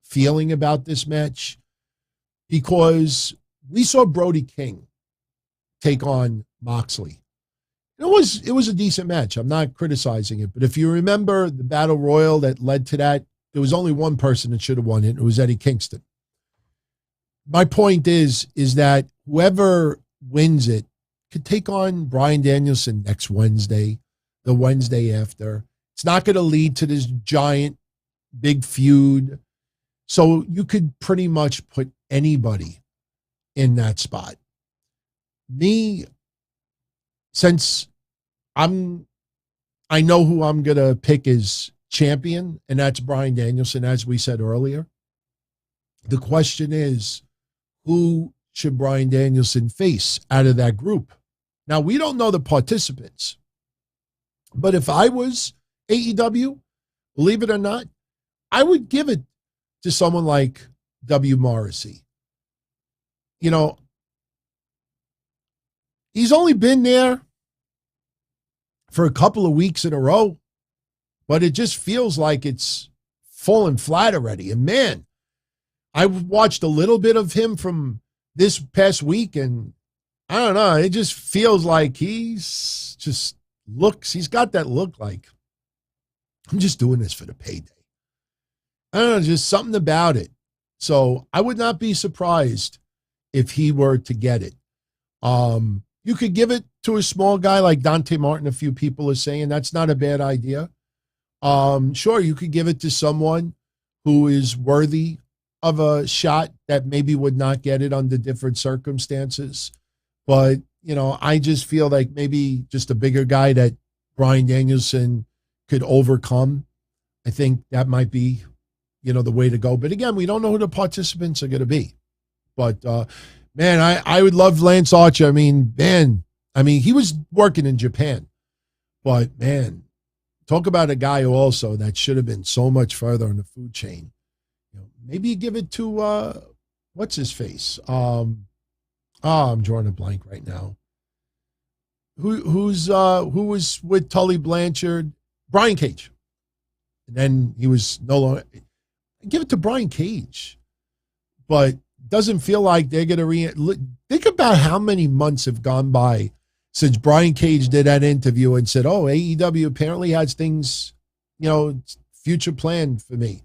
feeling about this match because we saw Brody King take on Moxley. It was a decent match. I'm not criticizing it. But if you remember the Battle Royal that led to that, there was only one person that should have won it. It was Eddie Kingston. My point is that whoever wins it could take on Bryan Danielson next Wednesday, the Wednesday after. It's not going to lead to this giant, big feud. So you could pretty much put anybody in that spot. Me, since I know who I'm going to pick as champion, and that's Bryan Danielson, as we said earlier. The question is, who should Bryan Danielson face out of that group? Now, we don't know the participants, but if I was AEW, believe it or not, I would give it to someone like W. Morrissey. You know, he's only been there for a couple of weeks in a row, but it just feels like it's fallen flat already. And man, I watched a little bit of him from this past week, and I don't know, it just feels like he's got that look like, I'm just doing this for the payday. I don't know, just something about it. So I would not be surprised if he were to get it. You could give it to a small guy like Dante Martin. A few people are saying that's not a bad idea. Sure, you could give it to someone who is worthy of a shot that maybe would not get it under different circumstances. But, you know, I just feel like maybe just a bigger guy that Bryan Danielson could overcome. I think that might be, you know, the way to go. But again, we don't know who the participants are going to be. But, man, I would love Lance Archer. I mean, he was working in Japan. But, man, talk about a guy who also that should have been so much further in the food chain. You know, maybe you give it to, what's his face? I'm drawing a blank right now. Who was with Tully Blanchard? Brian Cage. And then he was no longer. Give it to Brian Cage. But doesn't feel like they're going to think about how many months have gone by since Brian Cage did that interview and said, oh, AEW apparently has things, you know, future planned for me.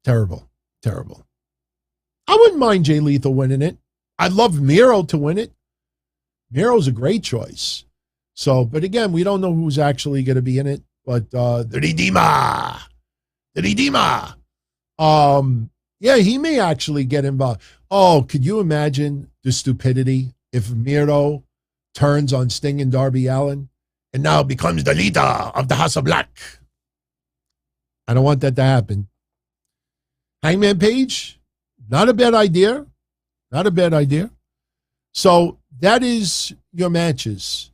Terrible. I wouldn't mind Jay Lethal winning it. I'd love Miro to win it. Miro's a great choice. So, but again, we don't know who's actually going to be in it. But the Redeemer. Yeah, he may actually get involved. Oh, could you imagine the stupidity if Miro turns on Sting and Darby Allin and now becomes the leader of the House of Black? I don't want that to happen. Hangman Page, not a bad idea. So that is your matches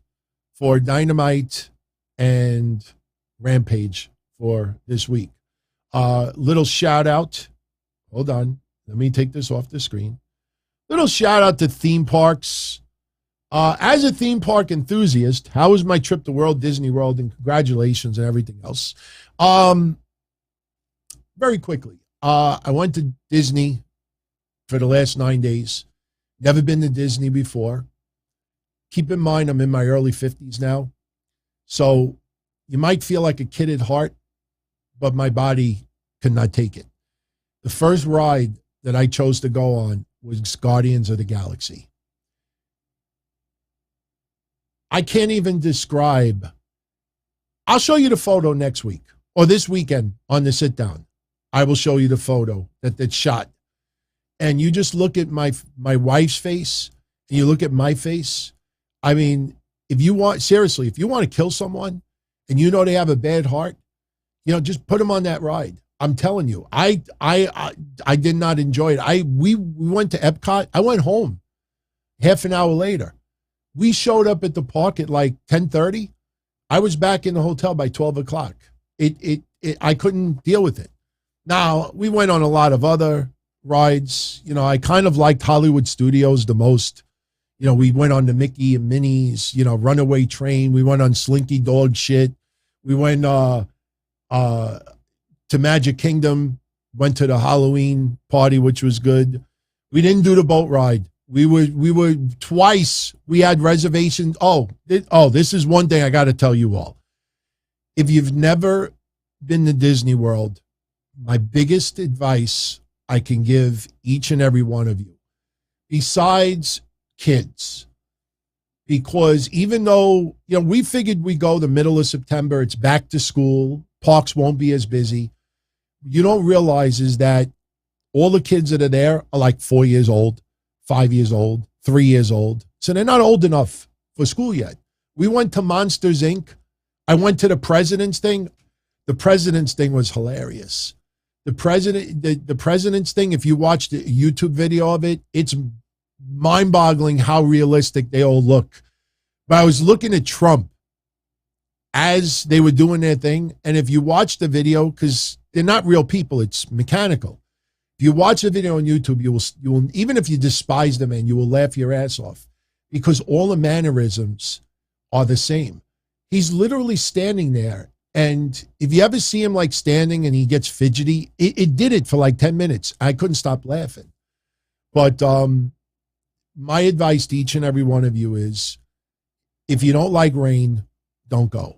for Dynamite and Rampage for this week. Little shout out. Hold on. Let me take this off the screen. Little shout out to theme parks. As a theme park enthusiast, how was my trip to Walt Disney World? And congratulations and everything else. Very quickly. I went to Disney for the last 9 days. Never been to Disney before. Keep in mind, I'm in my early 50s now. So you might feel like a kid at heart, but my body could not take it. The first ride that I chose to go on was Guardians of the Galaxy. I can't even describe. I'll show you the photo next week or this weekend on the sit down. I will show you the photo that's shot. And you just look at my wife's face and you look at my face. I mean, if you want to kill someone and you know they have a bad heart, you know, just put them on that ride. I'm telling you, I did not enjoy it. We went to Epcot. I went home half an hour later. We showed up at the park at like 10:30. I was back in the hotel by 12 o'clock. I couldn't deal with it. Now, we went on a lot of other rides. You know, I kind of liked Hollywood Studios the most. You know, we went on the Mickey and Minnie's, you know, Runaway Train. We went on Slinky Dog shit. We went to Magic Kingdom, went to the Halloween party, which was good. We didn't do the boat ride. We were twice. We had reservations. This is one thing I got to tell you all. If you've never been to Disney World, my biggest advice I can give each and every one of you, besides kids, because even though, you know, we figured we go the middle of September, it's back to school, parks won't be as busy. You don't realize is that all the kids that are there are like 4 years old, 5 years old, 3 years old. So they're not old enough for school yet. We went to Monsters, Inc. I went to the President's thing. The President's thing was hilarious. The President's thing, if you watch the YouTube video of it, it's mind-boggling how realistic they all look. But I was looking at Trump as they were doing their thing, and if you watch the video, because they're not real people, it's mechanical. If you watch the video on YouTube, you will even if you despise the man, you will laugh your ass off, because all the mannerisms are the same. He's literally standing there, and if you ever see him like standing and he gets fidgety, it did it for like 10 minutes. I couldn't stop laughing. But my advice to each and every one of you is, if you don't like rain, don't go.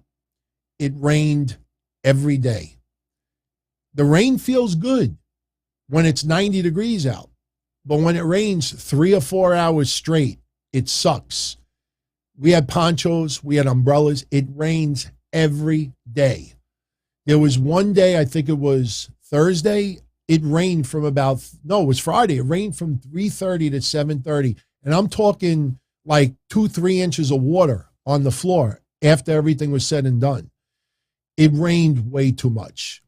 It rained every day. The rain feels good when it's 90 degrees out, but when it rains 3 or 4 hours straight, it sucks. We had ponchos, we had umbrellas. It rains every day. There was one day, I think it was Thursday, it rained from it was Friday. It rained from 3:30 to 7:30. And I'm talking like 2-3 inches of water on the floor after everything was said and done. It rained way too much.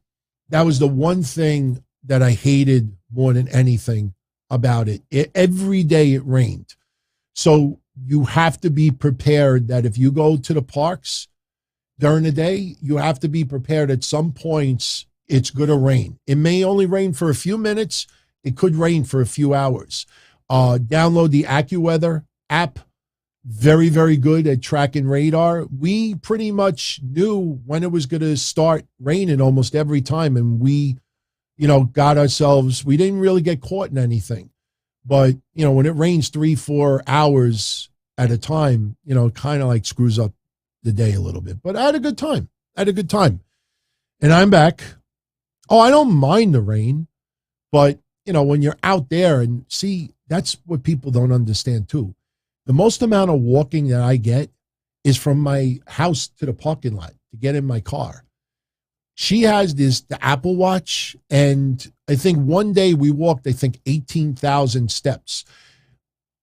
That was the one thing that I hated more than anything about it. Every day it rained. So you have to be prepared that if you go to the parks during the day, you have to be prepared at some points it's going to rain. It may only rain for a few minutes. It could rain for a few hours. Download the AccuWeather app. Very, very good at tracking radar. We pretty much knew when it was going to start raining almost every time. And we, got ourselves, we didn't really get caught in anything. But, when it rains 3-4 hours at a time, it kind of like screws up the day a little bit. But I had a good time. And I'm back. Oh, I don't mind the rain. But, when you're out there and see, that's what people don't understand too. The most amount of walking that I get is from my house to the parking lot to get in my car. She has the Apple Watch, and I think one day we walked, 18,000 steps.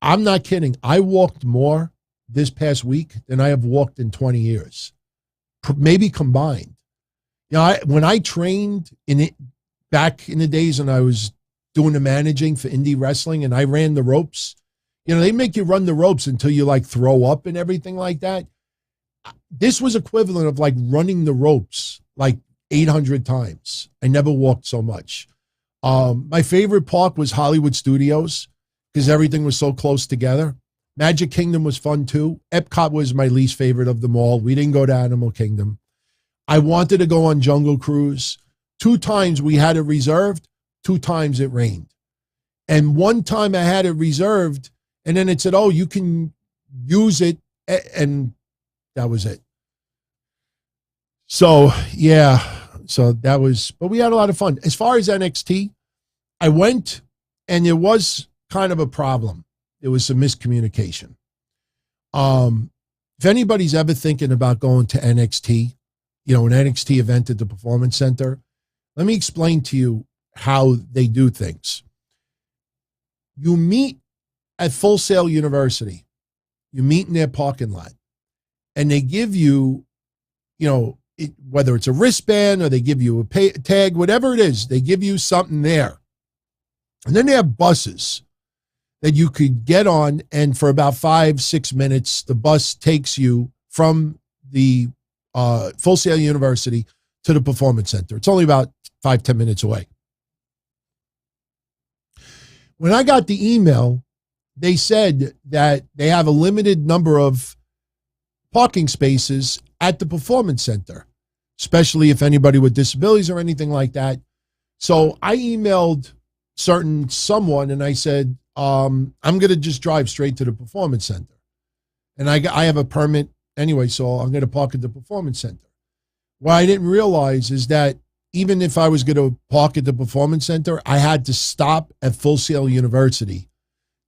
I'm not kidding. I walked more this past week than I have walked in 20 years, maybe combined. When I trained back in the days when I was doing the managing for indie wrestling and I ran the ropes, they make you run the ropes until you like throw up and everything like that. This was equivalent of like running the ropes like 800 times. I never walked so much. My favorite park was Hollywood Studios because everything was so close together. Magic Kingdom was fun too. Epcot was my least favorite of them all. We didn't go to Animal Kingdom. I wanted to go on Jungle Cruise. 2 times we had it reserved. 2 times it rained. And one time I had it reserved, and then it said, oh, you can use it, and that was it. So, yeah, but we had a lot of fun. As far as NXT, I went, and there was kind of a problem. There was some miscommunication. If anybody's ever thinking about going to NXT, an NXT event at the Performance Center, let me explain to you how they do things. You meet at Full Sail University. You meet in their parking lot, and they give you, whether it's a wristband or they give you a tag, whatever it is, they give you something there. And then they have buses that you could get on, and for about 5-6 minutes, the bus takes you from the Full Sail University to the Performance Center. It's only about 5-10 minutes away. When I got the email, they said that they have a limited number of parking spaces at the Performance Center, especially if anybody with disabilities or anything like that. So I emailed someone and I said, I'm going to just drive straight to the Performance Center. And I have a permit anyway, so I'm going to park at the Performance Center. What I didn't realize is that even if I was going to park at the Performance Center, I had to stop at Full Sail University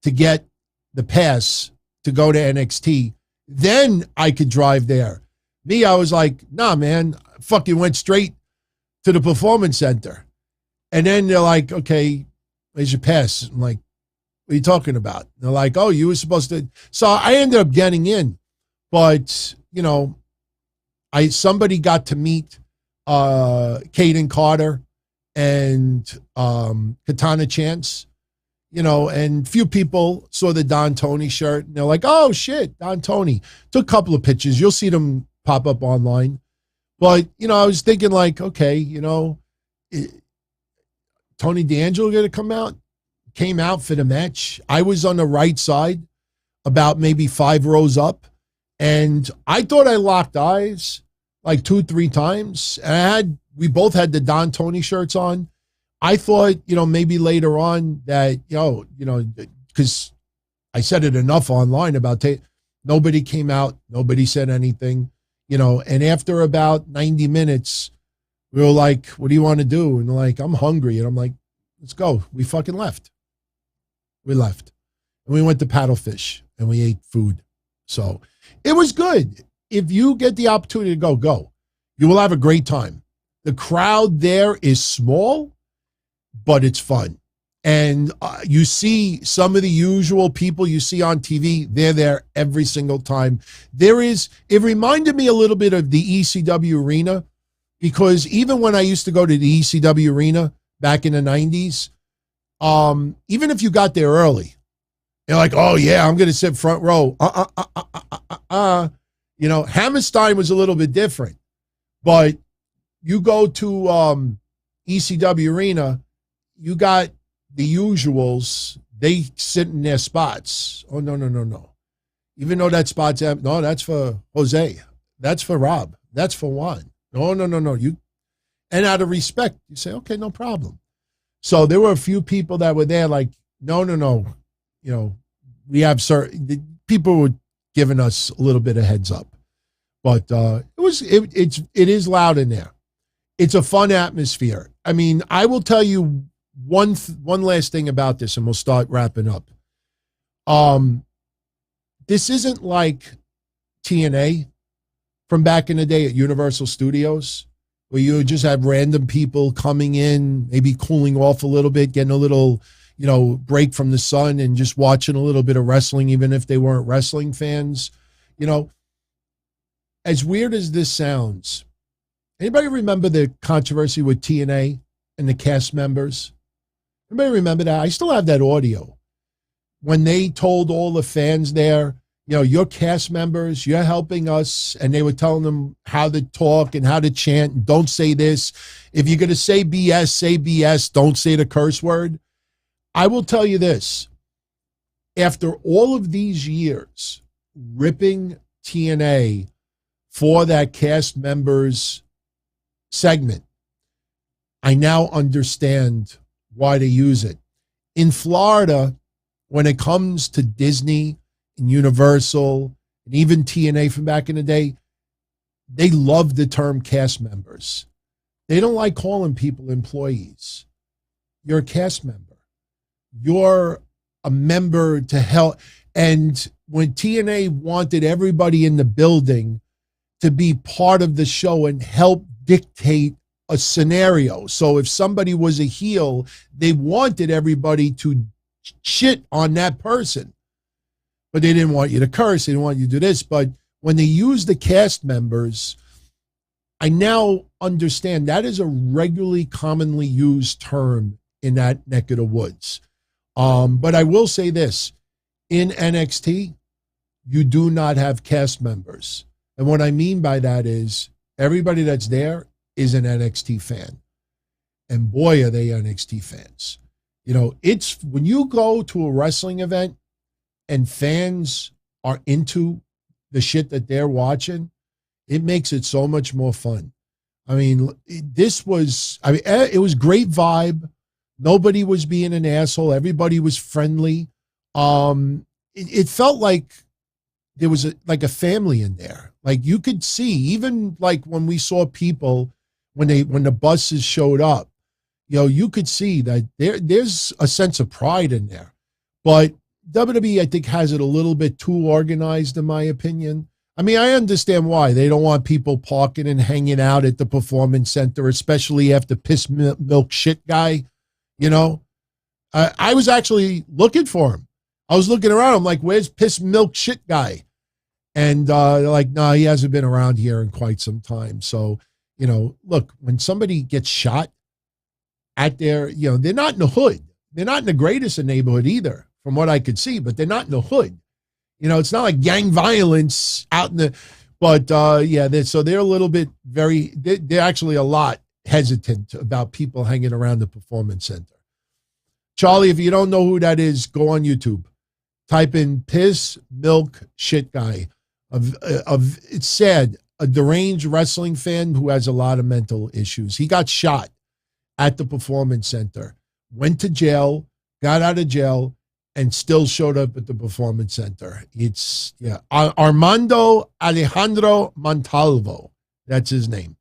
to get the pass to go to NXT. Then I could drive there. Me, I was like, nah, man, I fucking went straight to the Performance Center. And then they're like, okay, where's your pass? I'm like, what are you talking about? They're like, oh, you were supposed to. So I ended up getting in. But, you know, somebody got to meet Caden Carter and Katana Chance, you know, and few people saw the Don Tony shirt and they're like, oh shit, Don Tony. Took a couple of pictures. You'll see them pop up online. But, you know, I was thinking like, okay, you know, Tony D'Angelo going to come out? Came out for the match. I was on the right side, about maybe 5 rows up. And I thought I locked eyes like 2-3 times. And we both had the Don Tony shirts on. I thought, you know, maybe later on that, you know, because I said it enough online about nobody came out, nobody said anything, you know, and after about 90 minutes, we were like, what do you want to do? And they're like, I'm hungry. And I'm like, let's go. We fucking left. We left. And we went to Paddlefish and we ate food. So it was good. If you get the opportunity to go. You will have a great time. The crowd there is small, but it's fun. And you see some of the usual people you see on TV. They're there every single time. It reminded me a little bit of the ECW arena, because even when I used to go to the ECW arena back in the 90s, even if you got there early, you're like, oh yeah, I'm going to sit front row. You know, Hammerstein was a little bit different, but you go to ECW arena, you got the usuals. They sit in their spots. Oh, no. Even though that spot's empty. No, that's for Jose. That's for Rob. That's for Juan. No. And out of respect, you say, okay, no problem. So there were a few people that were there like, no. You know, we have certain people were giving us a little bit of heads up. But it is loud in there. It's a fun atmosphere. I mean, I will tell you one last thing about this, and we'll start wrapping up. This isn't like TNA from back in the day at Universal Studios, where you just have random people coming in, maybe cooling off a little bit, getting a little, you know, break from the sun and just watching a little bit of wrestling, even if they weren't wrestling fans. You know, as weird as this sounds, anybody remember the controversy with TNA and the cast members? Anybody remember that? I still have that audio. When they told all the fans there, you know, you're cast members, you're helping us, and they were telling them how to talk and how to chant, and don't say this. If you're going to say BS, say BS, don't say the curse word. I will tell you this. After all of these years ripping TNA for that cast members segment, I now understand why they use it. In Florida, when it comes to Disney and Universal and even TNA from back in the day, they love the term cast members. They don't like calling people employees. You're a cast member. You're a member to help. And when TNA wanted everybody in the building to be part of the show and help dictate a scenario. So if somebody was a heel, they wanted everybody to shit on that person. But they didn't want you to curse. They didn't want you to do this. But when they use the cast members, I now understand that is a regularly commonly used term in that neck of the woods. But I will say this. In NXT, you do not have cast members. And what I mean by that is everybody that's there is an NXT fan. And boy, are they NXT fans. You know, it's when you go to a wrestling event and fans are into the shit that they're watching, it makes it so much more fun. I mean, it was great vibe. Nobody was being an asshole. Everybody was friendly. It felt like there was a family in there. Like you could see, even like when we saw people, when the buses showed up, you know, you could see that there's a sense of pride in there. But WWE, I think, has it a little bit too organized, in my opinion. I mean, I understand why. They don't want people parking and hanging out at the Performance Center, especially after piss milk shit guy, you know. I was actually looking for him. I was looking around. I'm like, where's piss milk shit guy? And they're like, no, he hasn't been around here in quite some time. So, you know, look, when somebody gets shot at their, you know, they're not in the hood. They're not in the greatest of neighborhood either, from what I could see, but they're not in the hood. You know, it's not like gang violence out in the, but yeah, they're a little bit they're actually a lot hesitant about people hanging around the Performance Center. Charlie, if you don't know who that is, go on YouTube. Type in piss milk shit guy. It's sad, a deranged wrestling fan who has a lot of mental issues. He got shot at the Performance Center, went to jail, got out of jail, and still showed up at the Performance Center. It's, yeah, Armando Alejandro Montalvo. That's his name.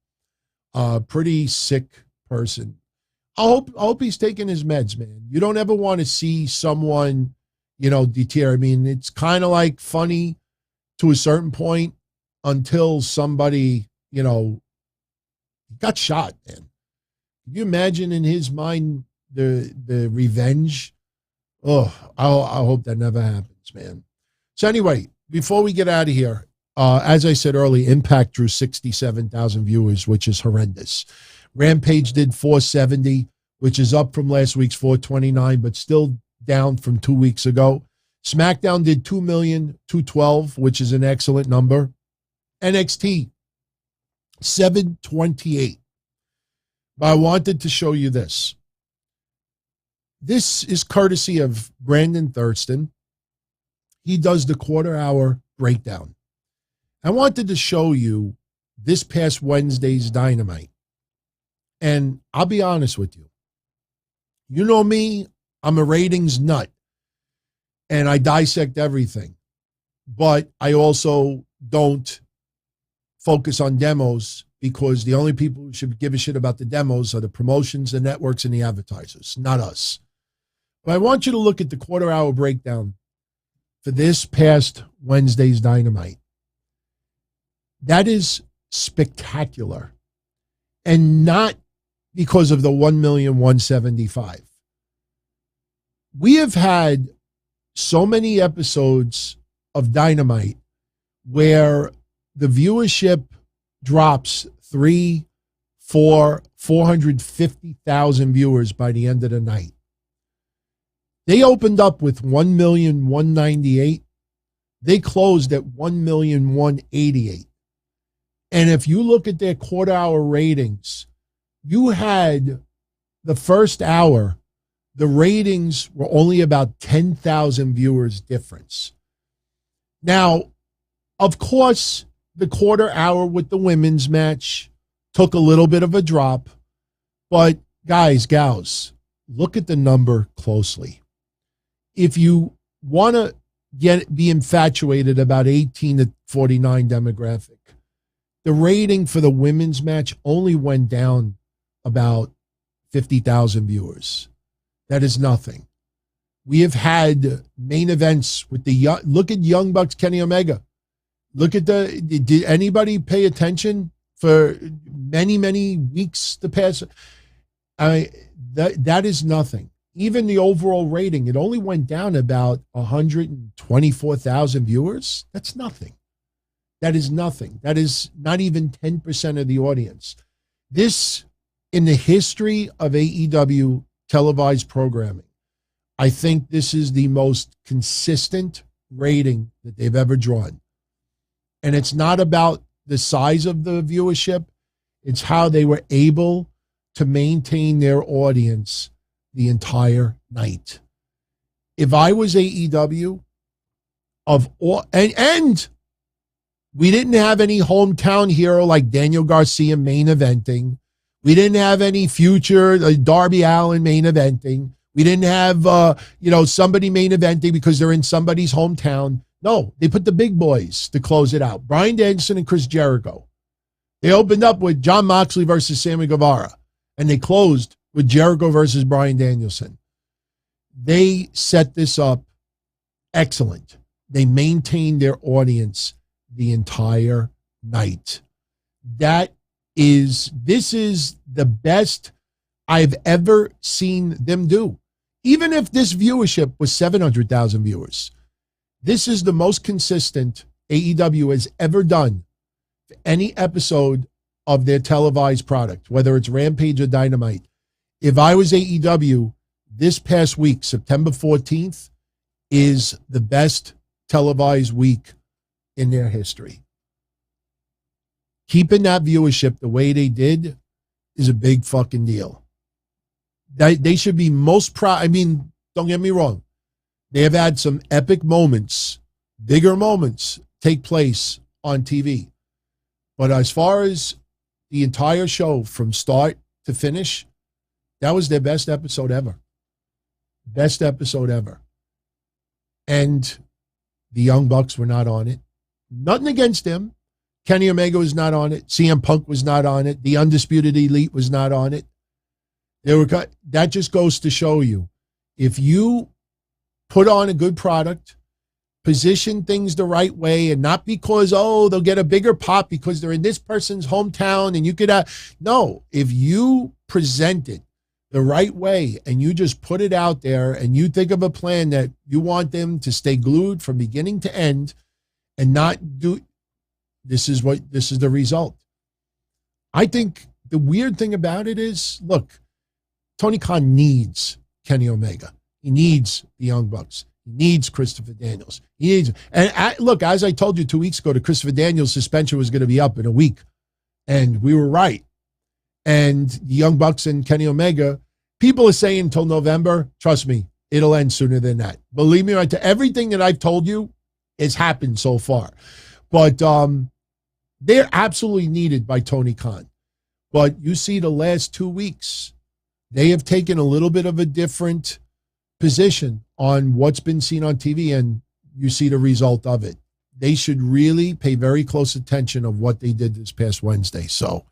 Pretty sick person. I hope he's taking his meds, man. You don't ever want to see someone, you know, deteriorate. I mean, it's kind of like funny to a certain point until somebody, you know, got shot, man. Can you imagine in his mind the revenge? Oh, I hope that never happens, man. So anyway, before we get out of here, as I said earlier, Impact drew 67,000 viewers, which is horrendous. Rampage did 470, which is up from last week's 429, but still down from 2 weeks ago. SmackDown did 2,212,000, which is an excellent number. NXT, 728. But I wanted to show you this. This is courtesy of Brandon Thurston. He does the quarter-hour breakdown. I wanted to show you this past Wednesday's Dynamite. And I'll be honest with you. You know me, I'm a ratings nut. And I dissect everything. But I also don't focus on demos because the only people who should give a shit about the demos are the promotions, the networks, and the advertisers, not us. But I want you to look at the quarter-hour breakdown for this past Wednesday's Dynamite. That is spectacular. And not because of the 1,175,000. We have had so many episodes of Dynamite where the viewership drops 450,000 viewers by the end of the night. They opened up with 1,198,000. They closed at 1,188,000. And if you look at their quarter-hour ratings, you had the first hour, the ratings were only about 10,000 viewers difference. Now, of course, the quarter hour with the women's match took a little bit of a drop, but guys, gals, look at the number closely. If you want to be infatuated about 18 to 49 demographic, the rating for the women's match only went down about 50,000 viewers. That is nothing. We have had main events with look at Young Bucks, Kenny Omega. Look at did anybody pay attention for many, many weeks to pass? That is nothing. Even the overall rating, it only went down about 124,000 viewers. That's nothing. That is nothing. That is not even 10% of the audience. This, in the history of AEW televised programming, I think this is the most consistent rating that they've ever drawn. And it's not about the size of the viewership. It's how they were able to maintain their audience the entire night. If I was AEW, and we didn't have any hometown hero like Daniel Garcia main eventing. We didn't have any future Darby Allin main eventing. We didn't have, somebody main eventing because they're in somebody's hometown. No, they put the big boys to close it out. Bryan Danielson and Chris Jericho. They opened up with Jon Moxley versus Sammy Guevara, and they closed with Jericho versus Bryan Danielson. They set this up excellent. They maintained their audience the entire night. This is the best I've ever seen them do. Even if this viewership was 700,000 viewers, this is the most consistent AEW has ever done for any episode of their televised product, whether it's Rampage or Dynamite. If I was AEW, this past week, September 14th, is the best televised week in their history. Keeping that viewership the way they did is a big fucking deal. They should be most proud. I mean, don't get me wrong. They have had some epic moments, bigger moments take place on TV. But as far as the entire show from start to finish, that was their best episode ever. Best episode ever. And the Young Bucks were not on it. Nothing against them. Kenny Omega was not on it. CM Punk was not on it. The Undisputed Elite was not on it. That just goes to show you, if you put on a good product, position things the right way, and not because, they'll get a bigger pop because they're in this person's hometown and you could no, if you present it the right way and you just put it out there and you think of a plan that you want them to stay glued from beginning to end and not do, this is the result. I think the weird thing about it is, look, Tony Khan needs Kenny Omega. He needs the Young Bucks. He needs Christopher Daniels. Look, as I told you 2 weeks ago, the Christopher Daniels suspension was going to be up in a week. And we were right. And the Young Bucks and Kenny Omega, people are saying until November. Trust me, it'll end sooner than that. Believe me, everything that I've told you has happened so far. But they're absolutely needed by Tony Khan. But you see the last 2 weeks, they have taken a little bit of a different position on what's been seen on TV, and you see the result of it. They should really pay very close attention of what they did this past Wednesday. So,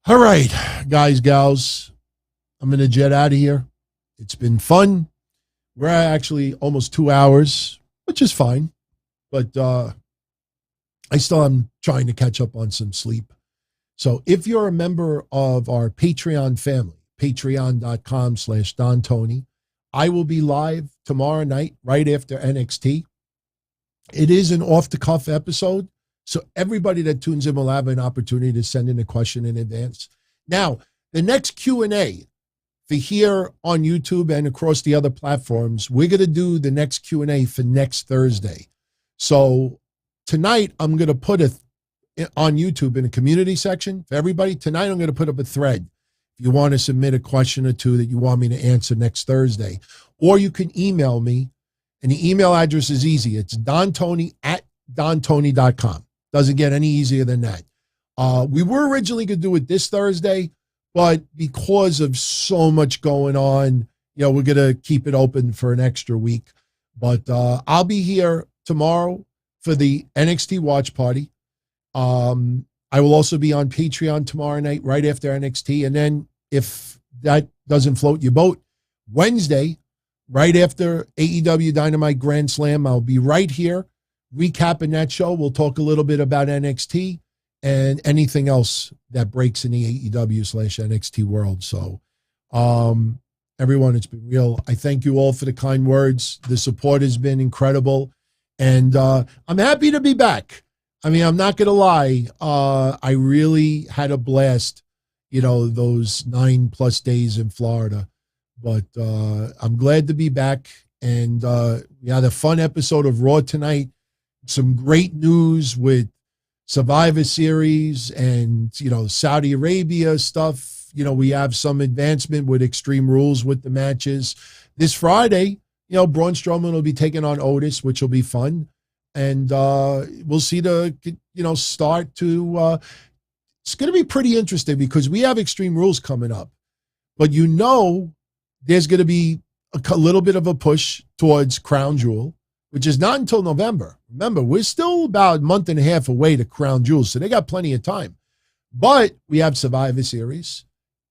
all right, guys, gals, I'm going to jet out of here. It's been fun. We're actually almost 2 hours, which is fine. But I still am trying to catch up on some sleep. So if you're a member of our Patreon family, patreon.com/Don Tony, I will be live tomorrow night right after NXT. It is an off-the-cuff episode, so everybody that tunes in will have an opportunity to send in a question in advance. Now, the next Q&A for here on YouTube and across the other platforms, we're going to do the next Q&A for next Thursday. So tonight, I'm going to put on YouTube in a community section for everybody. Tonight, I'm going to put up a thread. If you want to submit a question or two that you want me to answer next Thursday, or you can email me, and the email address is easy. It's dontony@dontony.com. Doesn't get any easier than that. We were originally going to do it this Thursday, but because of so much going on, we're going to keep it open for an extra week. But I'll be here tomorrow for the NXT watch party. I will also be on Patreon tomorrow night right after NXT. And then if that doesn't float your boat, Wednesday, right after AEW Dynamite Grand Slam, I'll be right here recapping that show. We'll talk a little bit about NXT and anything else that breaks in the AEW/NXT world. So, everyone, it's been real. I thank you all for the kind words. The support has been incredible. And I'm happy to be back. I mean, I'm not going to lie. I really had a blast, those 9+ days in Florida. But I'm glad to be back. And we had a fun episode of Raw tonight. Some great news with Survivor Series and, Saudi Arabia stuff. We have some advancement with Extreme Rules with the matches. This Friday, Braun Strowman will be taking on Otis, which will be fun. And we'll see the, start to, it's going to be pretty interesting because we have Extreme Rules coming up. But there's going to be a little bit of a push towards Crown Jewel, which is not until November. Remember, we're still about a month and a half away to Crown Jewel, so they got plenty of time. But we have Survivor Series,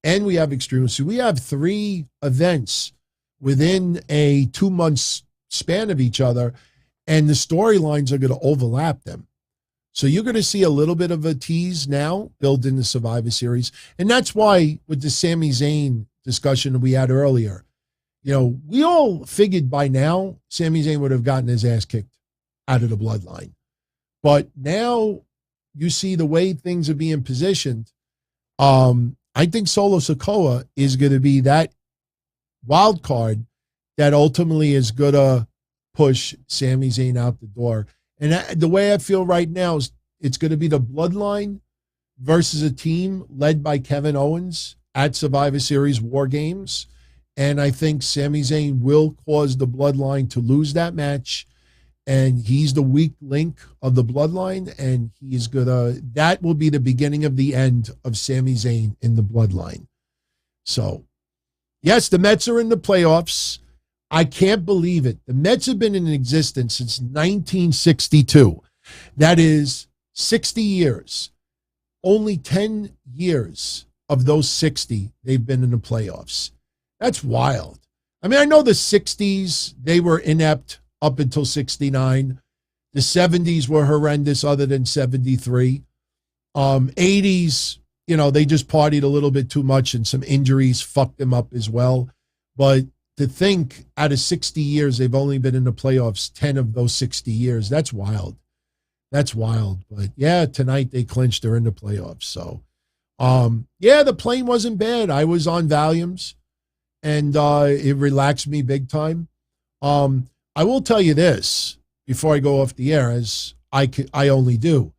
and we have Extreme. So we have 3 events within a 2-month span of each other, and the storylines are going to overlap them. So you're going to see a little bit of a tease now built in the Survivor Series. And that's why with the Sami Zayn discussion we had earlier, we all figured by now Sami Zayn would have gotten his ass kicked out of the bloodline. But now you see the way things are being positioned. I think Solo Sikoa is going to be that wild card that ultimately is going to push Sami Zayn out the door. And the way I feel right now is it's going to be the bloodline versus a team led by Kevin Owens at Survivor Series War Games. And I think Sami Zayn will cause the bloodline to lose that match. And he's the weak link of the bloodline. And that will be the beginning of the end of Sami Zayn in the bloodline. So, yes, the Mets are in the playoffs. I can't believe it. The Mets have been in existence since 1962. That is 60 years. Only 10 years of those 60, they've been in the playoffs. That's wild. I mean, I know the 60s, they were inept up until 69. The 70s were horrendous other than 73. 80s, they just partied a little bit too much and some injuries fucked them up as well. But to think out of 60 years, they've only been in the playoffs 10 of those 60 years. That's wild. That's wild. But yeah, tonight they clinched. They're in the playoffs. So, the plane wasn't bad. I was on Valiums and it relaxed me big time. I will tell you this before I go off the air, as I only do.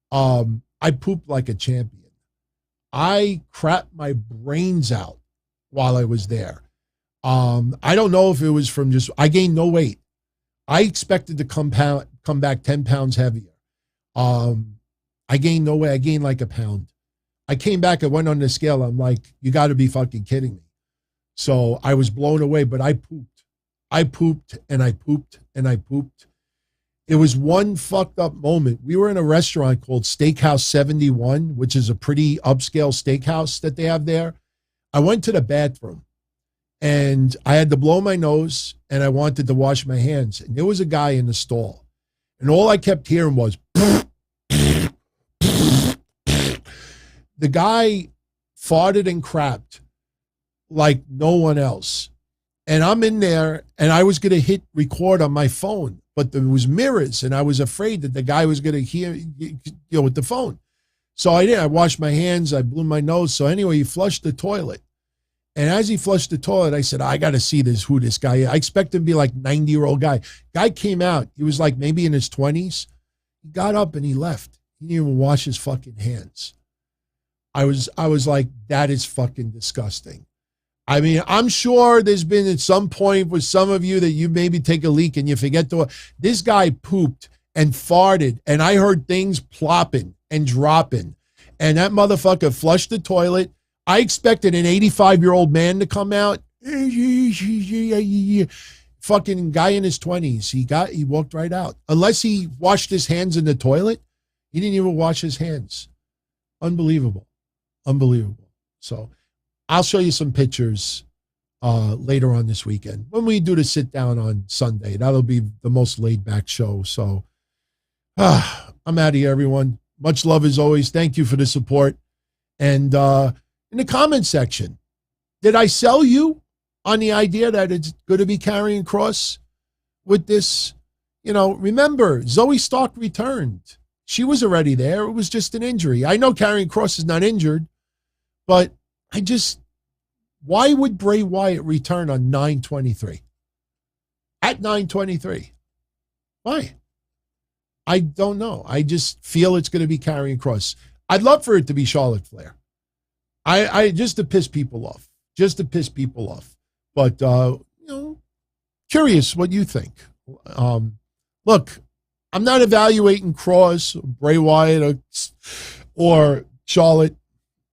I pooped like a champion. I crapped my brains out while I was there. I don't know if it was from I gained no weight. I expected to come back 10 pounds heavier. I gained no weight. I gained like a pound. I came back, I went on the scale. I'm like, you got to be fucking kidding me. So I was blown away, but I pooped. I pooped and I pooped and I pooped. It was one fucked up moment. We were in a restaurant called Steakhouse 71, which is a pretty upscale steakhouse that they have there. I went to the bathroom. And I had to blow my nose and I wanted to wash my hands. And there was a guy in the stall. And all I kept hearing was, the guy farted and crapped like no one else. And I'm in there and I was going to hit record on my phone, but there was mirrors and I was afraid that the guy was going to hear, with the phone. So I did. I washed my hands. I blew my nose. So anyway, he flushed the toilet. And as he flushed the toilet, I said, I got to see who this guy is. I expect him to be like 90-year-old guy. Guy came out. He was like maybe in his 20s. He got up and he left. He didn't even wash his fucking hands. I was like, that is fucking disgusting. I mean, I'm sure there's been at some point with some of you that you maybe take a leak and you forget to. This guy pooped and farted, and I heard things plopping and dropping. And that motherfucker flushed the toilet. I expected an 85-year-old man to come out. Fucking guy in his 20s. He walked right out. Unless he washed his hands in the toilet, he didn't even wash his hands. Unbelievable. So I'll show you some pictures later on this weekend when we do the sit down on Sunday. That'll be the most laid back show. So I'm out of here, everyone. Much love as always. Thank you for the support. And in the comment section, did I sell you on the idea that it's going to be Karrion Kross with this? Remember, Zoe Stark returned. She was already there. It was just an injury. I know Karrion Kross is not injured, but Why would Bray Wyatt return on 9/23? At 9/23? Why? I don't know. I just feel it's going to be Karrion Kross. I'd love for it to be Charlotte Flair. I just to piss people off. But, curious what you think. Look, I'm not evaluating Kross, Bray Wyatt, or Charlotte.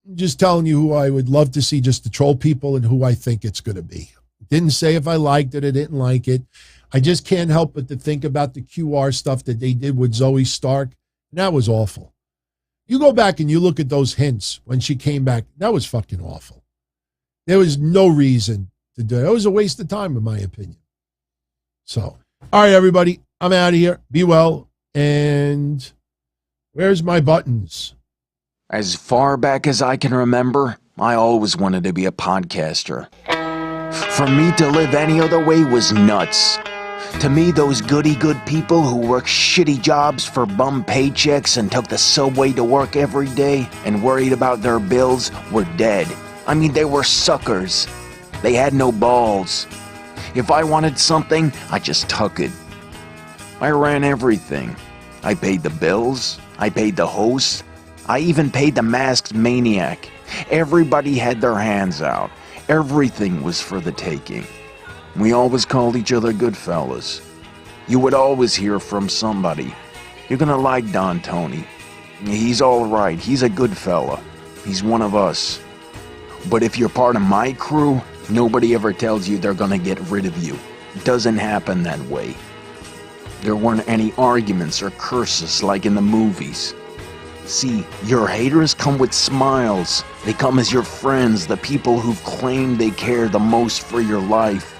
I'm just telling you who I would love to see just to troll people and who I think it's going to be. Didn't say if I liked it or didn't like it. I just can't help but to think about the QR stuff that they did with Zoe Stark. And that was awful. You go back and you look at those hints when she came back. That was fucking awful. There was no reason to do it. It was a waste of time, in my opinion. So, all right, everybody. I'm out of here. Be well. And where's my buttons? As far back as I can remember, I always wanted to be a podcaster. For me to live any other way was nuts. To me, those goody-good people who worked shitty jobs for bum paychecks and took the subway to work every day and worried about their bills were dead. I mean, they were suckers. They had no balls. If I wanted something, I just took it. I ran everything. I paid the bills. I paid the host. I even paid the masked maniac. Everybody had their hands out. Everything was for the taking. We always called each other good fellas. You would always hear from somebody. You're gonna like Don Tony. He's all right. He's a good fella. He's one of us. But if you're part of my crew, nobody ever tells you they're gonna get rid of you. It doesn't happen that way. There weren't any arguments or curses like in the movies. See, your haters come with smiles. They come as your friends, the people who've claimed they care the most for your life.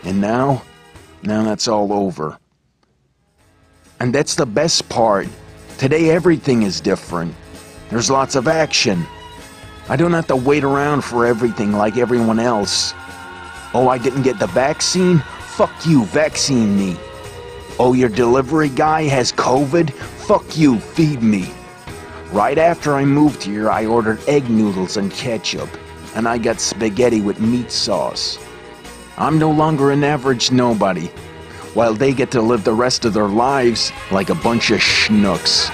And now that's all over. And that's the best part. Today everything is different. There's lots of action. I don't have to wait around for everything like everyone else. Oh, I didn't get the vaccine? Fuck you, vaccine me. Oh, your delivery guy has COVID? Fuck you, feed me. Right after I moved here, I ordered egg noodles and ketchup, and I got spaghetti with meat sauce. I'm no longer an average nobody, while they get to live the rest of their lives like a bunch of schnooks.